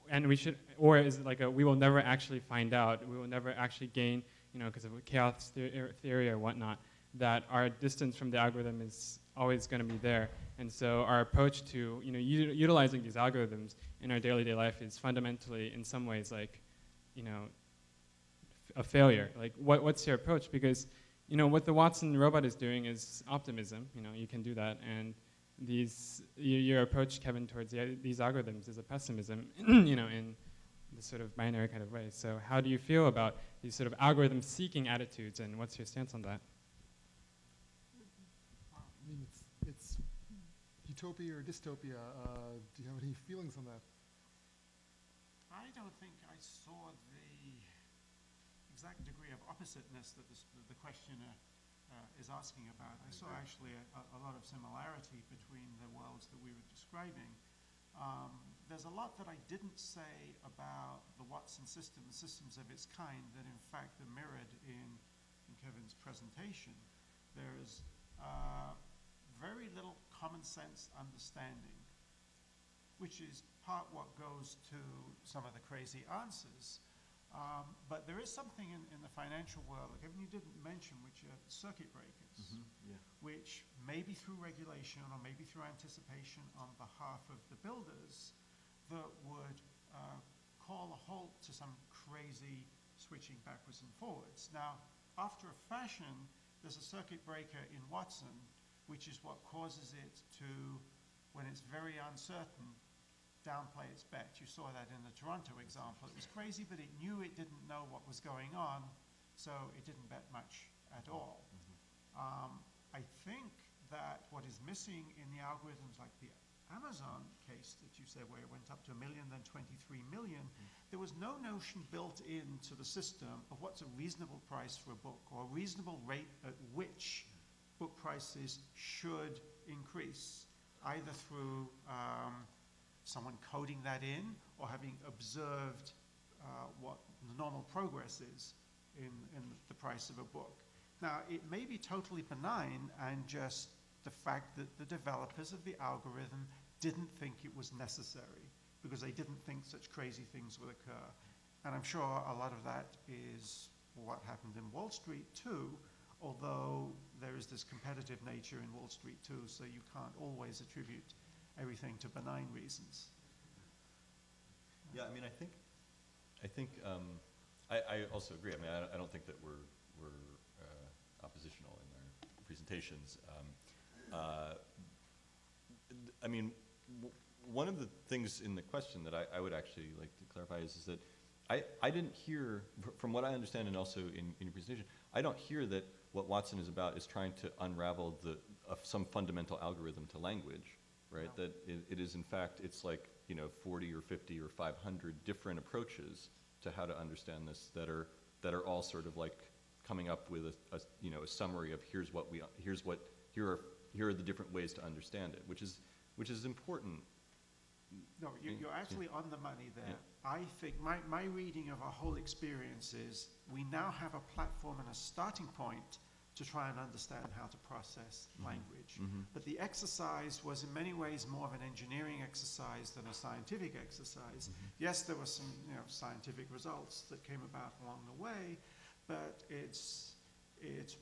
and we should, or is it like we will never actually find out, we will never actually gain, you know, because of chaos theory or whatnot, that our distance from the algorithm is always going to be there. And so our approach to, you know, utilizing these algorithms in our daily life is fundamentally, in some ways, like, you know, a failure. Like, what's your approach? Because, you know, what the Watson robot is doing is optimism. You know, you can do that. And your approach, Kevin, towards these algorithms is a pessimism, you know, in this sort of binary kind of way. So how do you feel about these sort of algorithm-seeking attitudes, and what's your stance on that? I mean, it's utopia or dystopia. Do you have any feelings on that? I don't think I saw the exact degree of oppositeness that the questioner is asking about. I saw actually a lot of similarity between the worlds that we were describing. There's a lot that I didn't say about the Watson system, the systems of its kind, that in fact are mirrored in Kevin's presentation. There's very little common sense understanding, which is part what goes to some of the crazy answers. But there is something in the financial world, like Kevin, you didn't mention, which are circuit breakers, which maybe through regulation or maybe through anticipation on behalf of the builders, that would call a halt to some crazy switching backwards and forwards. Now, after a fashion, there's a circuit breaker in Watson, which is what causes it to, when it's very uncertain, downplay its bet. You saw that in the Toronto example. It was crazy, but it knew it didn't know what was going on, so it didn't bet much at all. I think that what is missing in the algorithms like the Amazon case that you said, where it went up to 1 million, then 23 million, there was no notion built into the system of what's a reasonable price for a book, or a reasonable rate at which book prices should increase, either through someone coding that in, or having observed what the normal progress is in the price of a book. Now, it may be totally benign, and just the fact that the developers of the algorithm didn't think it was necessary, because they didn't think such crazy things would occur. And I'm sure a lot of that is what happened in Wall Street too, although there is this competitive nature in Wall Street too, so you can't always attribute everything to benign reasons. Yeah, I mean, I also agree. I mean, I don't think that we're oppositional in our presentations. I mean, one of the things in the question that I would actually like to clarify is that I didn't hear, from what I understand, and also in your presentation, I don't hear that what Watson is about is trying to unravel some fundamental algorithm to language, right? No. That it is, in fact, it's like, 40 or 50 or 500 different approaches to how to understand this that are all sort of like coming up with a summary of here are the different ways to understand it, which is important. No, you're actually on the money there. Yeah. I think my reading of our whole experience is we now have a platform and a starting point to try and understand how to process language. Mm-hmm. But the exercise was in many ways more of an engineering exercise than a scientific exercise. Mm-hmm. Yes, there were some scientific results that came about along the way, but it's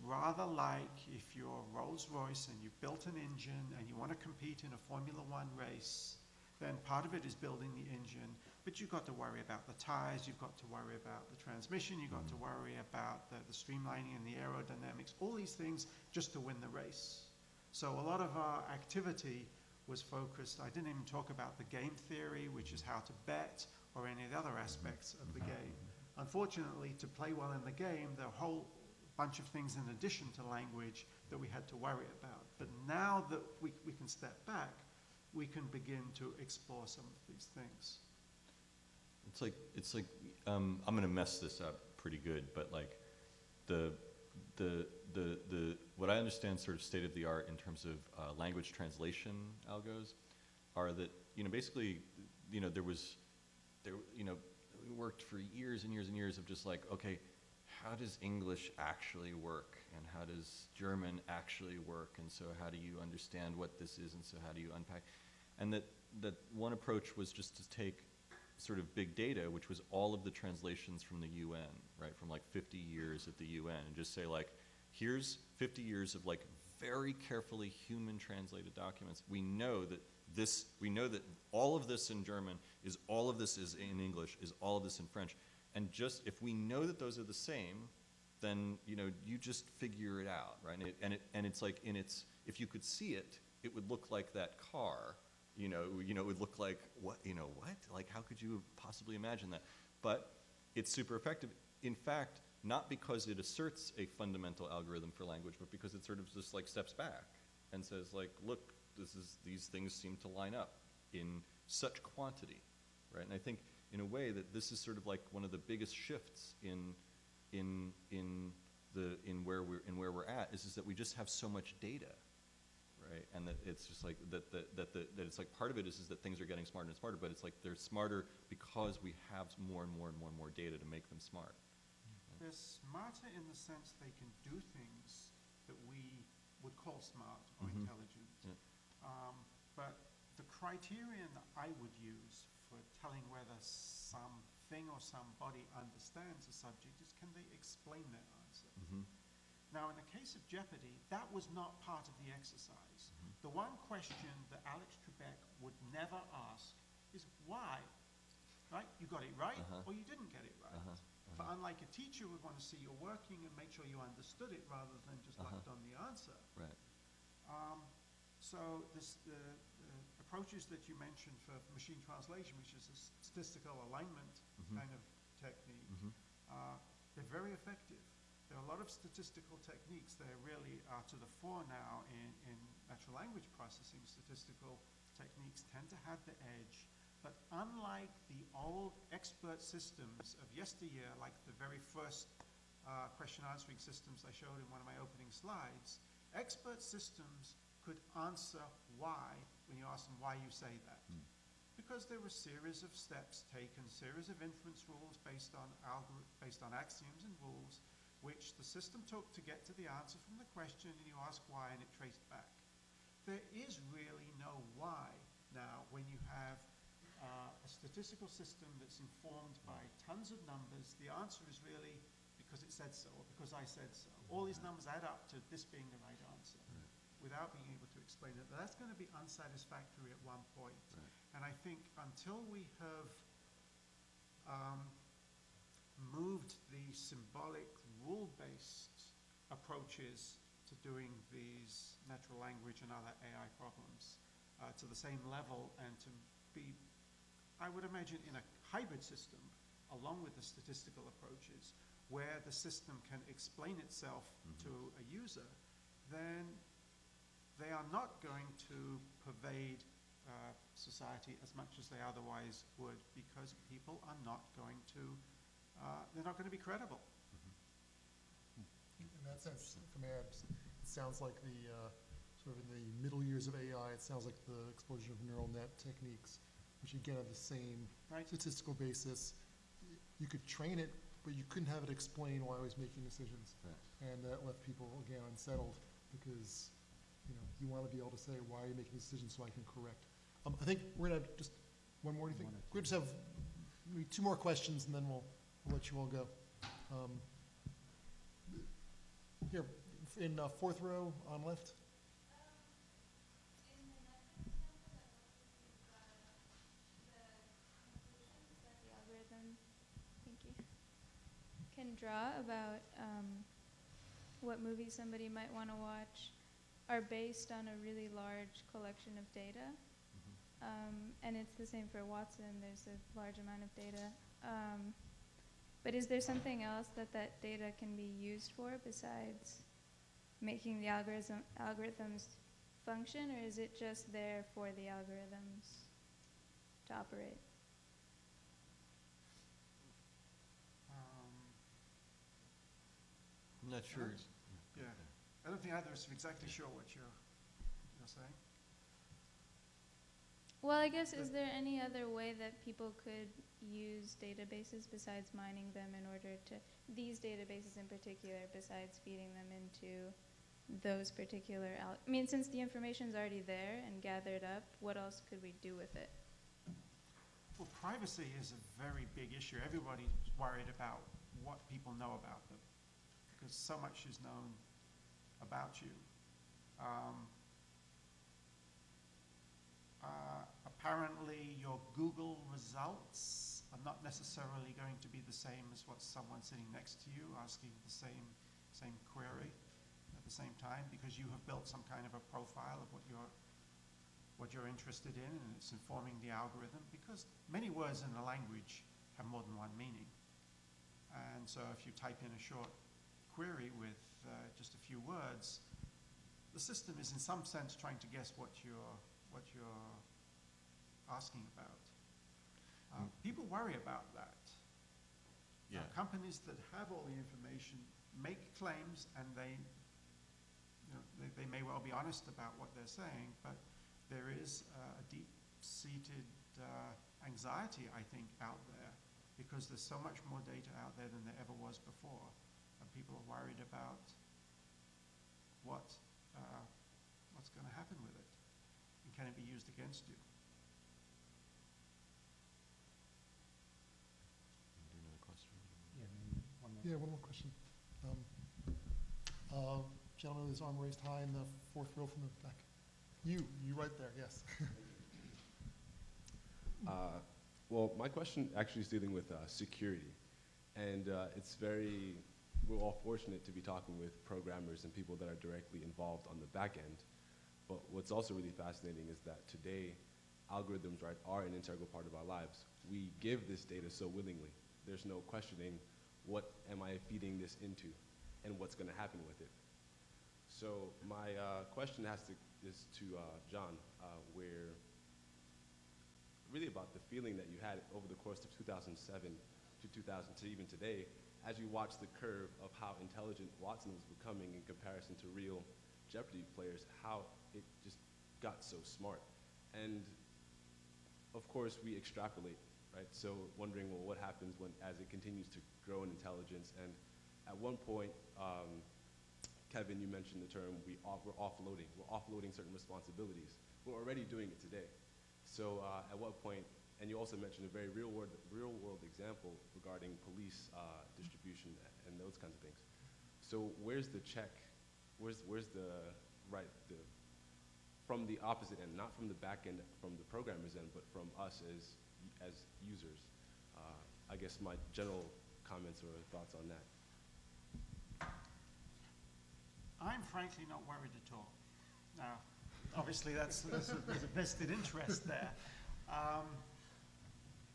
rather like if you're Rolls-Royce and you've built an engine and you want to compete in a Formula One race, then part of it is building the engine, but you've got to worry about the tires, you've got to worry about the transmission, you've got to worry about the streamlining and the aerodynamics, all these things just to win the race. So a lot of our activity was focused, I didn't even talk about the game theory, which is how to bet, or any of the other aspects of the game. Unfortunately, to play well in the game, there are a whole bunch of things in addition to language that we had to worry about. But now that we can step back, we can begin to explore some of these things. It's like I'm going to mess this up pretty good, but like the what I understand sort of state of the art in terms of language translation algos are that basically we worked for years and years and years of just like, okay, how does English actually work, and how does German actually work, and so how do you understand what this is, and so how do you unpack, and that one approach was just to take sort of big data, which was all of the translations from the UN, right, from like 50 years at the UN, and just say like, here's 50 years of like very carefully human translated documents. We know that all of this in German is all of this is in English, is all of this in French. And just if we know that those are the same, then you just figure it out, right? And it's like if you could see it, it would look like that car. It would look like what? Like how could you possibly imagine that? But it's super effective. In fact, not because it asserts a fundamental algorithm for language, but because it sort of just like steps back and says like, look, these things seem to line up in such quantity, right? And I think in a way that this is sort of like one of the biggest shifts in where we're at is that we just have so much data, right? And that it's just like that it's like part of it is that things are getting smarter and smarter, but it's like they're smarter because we have more and more and more and more data to make them smart. They're smarter in the sense they can do things that we would call smart or intelligent. Yeah. But the criterion that I would use for telling whether something or somebody understands a subject is, can they explain their answer? Mm-hmm. Now, in the case of Jeopardy, that was not part of the exercise. Mm-hmm. The one question that Alex Trebek would never ask is why, right? You got it right, or you didn't get it right. But unlike a teacher would want to see you working and make sure you understood it rather than just locked on the answer. Right. So the approaches that you mentioned for machine translation, which is a statistical alignment kind of technique, they're very effective. There are a lot of statistical techniques that really are to the fore now in natural language processing, statistical techniques tend to have the edge, but unlike the old expert systems of yesteryear, like the very first question answering systems I showed in one of my opening slides, expert systems could answer why when you ask them why you say that. Because there were a series of steps taken, series of inference rules based on axioms and rules, which the system took to get to the answer from the question, and you ask why, and it traced back. There is really no why now when you have a statistical system that's informed by tons of numbers. The answer is really because it said so, or because I said so. All these numbers add up to this being the right answer, without being able to explain it. That's going to be unsatisfactory at one point. And I think until we have moved the symbolic rule-based approaches to doing these natural language and other AI problems to the same level, and to be, I would imagine, in a hybrid system along with the statistical approaches, where the system can explain itself to a user, then they are not going to pervade society as much as they otherwise would, because people are not going to, they're not going to be credible. In that sense, if I may add, it sounds like the, sort of in the middle years of AI, it sounds like the explosion of neural net techniques, which again have the same statistical basis. You could train it, but you couldn't have it explain why it was making decisions. And that left people, again, unsettled, because you want to be able to say, why are you making decisions so I can correct. I think we're going to have just one more, do you think? We'll just have maybe 2 more questions, and then we'll let you all go. Here, in 4th row on left. Can draw about what movies somebody might want to watch are based on a really large collection of data. And it's the same for Watson. There's a large amount of data. But is there something else that data can be used for besides making the algorithms function, or is it just there for the algorithms to operate? I'm not sure. Yeah, I don't think either of us are exactly sure what you're saying. Well, I guess, is there any other way that people could use databases besides mining them in order to, these databases in particular, besides feeding them into those particular, I mean, since the information's already there and gathered up, what else could we do with it? Well, privacy is a very big issue. Everybody's worried about what people know about them, because so much is known about you. Apparently, your Google results are not necessarily going to be the same as what someone sitting next to you asking the same query at the same time, because you have built some kind of a profile of what you're interested in, and it's informing the algorithm, because many words in a language have more than one meaning. And so if you type in a short query with just a few words, the system is in some sense trying to guess what you're asking about. People worry about that. Yeah. Companies that have all the information make claims, and they may well be honest about what they're saying, but there is a deep-seated anxiety, I think, out there, because there's so much more data out there than there ever was before, and people are worried about what's going to happen with it, and can it be used against you? Yeah, one more question. Gentleman with his arm raised high in the 4th row from the back. You right there, yes. Well, my question actually is dealing with security. And we're all fortunate to be talking with programmers and people that are directly involved on the back end. But what's also really fascinating is that today, algorithms, right, are an integral part of our lives. We give this data so willingly. There's no questioning, what am I feeding this into, and what's going to happen with it? So my question is to John, where really about the feeling that you had over the course of 2007 to 2000 to even today, as you watch the curve of how intelligent Watson was becoming in comparison to real Jeopardy players, how it just got so smart. And of course, we extrapolate, right? So wondering, well, what happens as it continues to grow in intelligence? And at one point, Kevin, you mentioned the term, we're offloading. We're offloading certain responsibilities. We're already doing it today. So at what point, and you also mentioned a very real world example regarding police distribution and those kinds of things. So where's the check? Where's from the opposite end, not from the back end, from the programmer's end, but from us as users? I guess my general comments or thoughts on that. I'm frankly not worried at all. Now, obviously there's a vested interest there.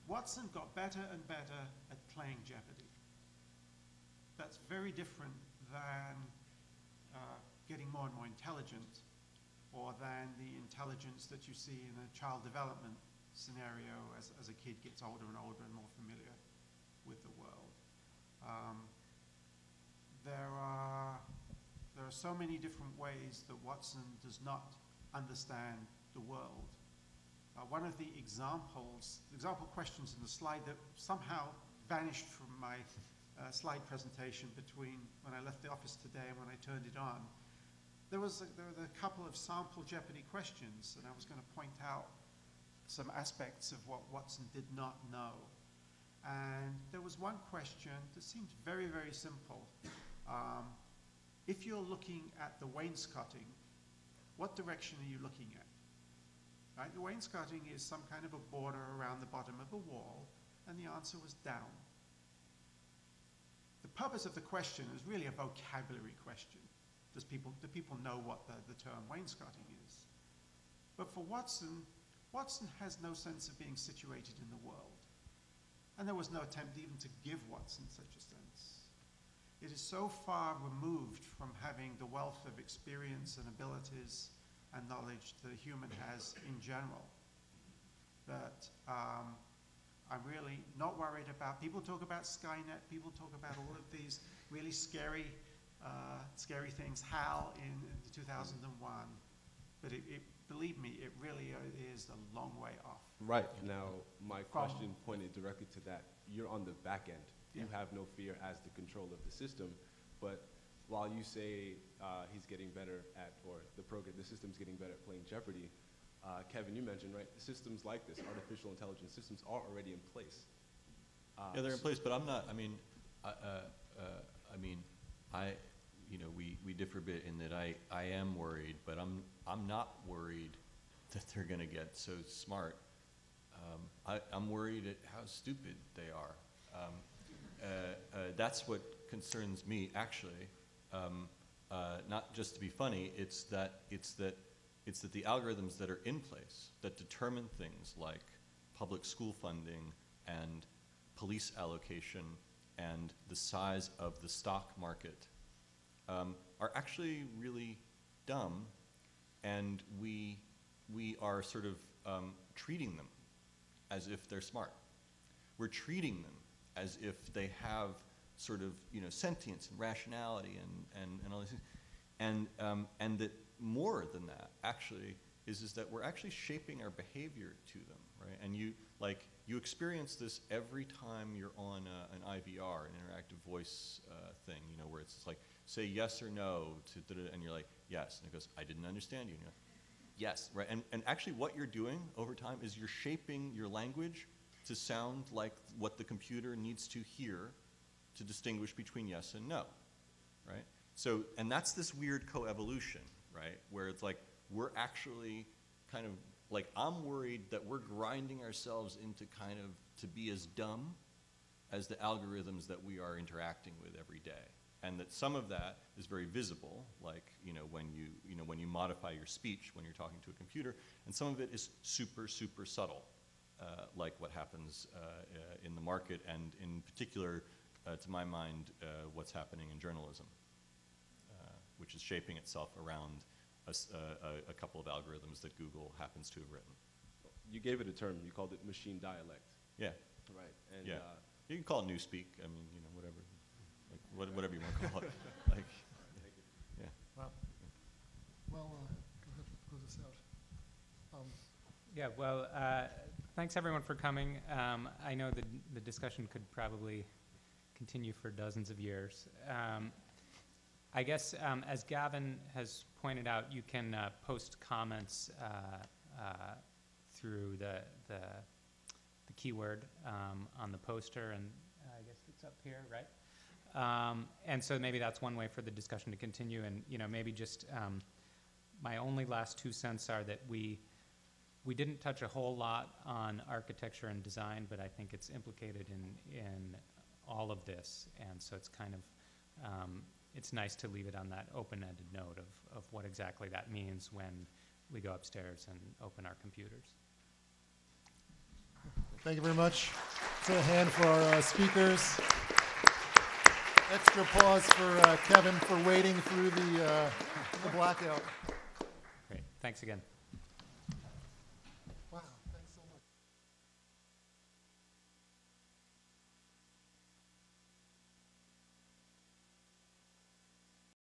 Watson got better and better at playing Jeopardy. That's very different than getting more and more intelligent, or than the intelligence that you see in a child development scenario as a kid gets older and older and more familiar with the world. There are so many different ways that Watson does not understand the world. One of the example questions in the slide that somehow vanished from my slide presentation between when I left the office today and when I turned it on, there were a couple of sample Jeopardy questions, and I was going to point out some aspects of what Watson did not know. And there was one question that seemed very, very simple. If you're looking at the wainscoting, what direction are you looking at? Right? The wainscoting is some kind of a border around the bottom of a wall, and the answer was down. The purpose of the question is really a vocabulary question. Do people know what the term wainscoting is? But for Watson, Watson has no sense of being situated in the world. And there was no attempt even to give Watson such a sense. It is so far removed from having the wealth of experience and abilities and knowledge that a human has in general that I'm really not worried about. People talk about Skynet, people talk about all of these really scary things, HAL in 2001, but believe me, it really is a long way off. Right. Now, my question pointed directly to that. You're on the back end. Yeah. You have no fear as the control of the system, but while you say he's getting better at, or the system's getting better at playing Jeopardy, Kevin, you mentioned, right, systems like this, artificial intelligence systems, are already in place. Yeah, they're in place, but I'm not, we differ a bit in that I am worried, but I'm not worried that they're going to get so smart. I'm worried at how stupid they are. That's what concerns me, actually. Not just to be funny, it's that the algorithms that are in place that determine things like public school funding and police allocation and the size of the stock market are actually really dumb, and we are sort of treating them as if they're smart. We're treating them as if they have sort of sentience and rationality and all these things, and that more than that actually is that we're actually shaping our behavior to them, right? And you experience this every time you're on an IVR, an interactive voice thing, where it's like, say yes or no and you're like, yes, and it goes, I didn't understand you, and you're like, yes, right? And actually what you're doing over time is you're shaping your language to sound like what the computer needs to hear to distinguish between yes and no, right? So, and that's this weird coevolution, right? Where it's like, we're actually kind of, like, I'm worried that we're grinding ourselves into kind of to be as dumb as the algorithms that we are interacting with every day. And that some of that is very visible, like, when you modify your speech when you're talking to a computer, and some of it is super, super subtle, like what happens in the market, and in particular, to my mind, what's happening in journalism, which is shaping itself around a couple of algorithms that Google happens to have written. you gave it a term. You called it machine dialect. Yeah. Right. And Yeah. You can call it newspeak. I mean, you know, whatever. Like, whatever you want to call it. Like, yeah. Wow. Well, go ahead, close this out. Yeah, well, thanks everyone for coming. I know the discussion could probably continue for dozens of years. I guess, as Gavin has pointed out, you can post comments through the keyword on the poster, and I guess it's up here, right? And so maybe that's one way for the discussion to continue. And maybe just my only last 2 cents are that we didn't touch a whole lot on architecture and design, but I think it's implicated in all of this, and so it's kind of it's nice to leave it on that open-ended note of what exactly that means when we go upstairs and open our computers. Thank you very much. Let's have a hand for our speakers. Extra pause for Kevin for wading through the blackout. Great. Thanks again.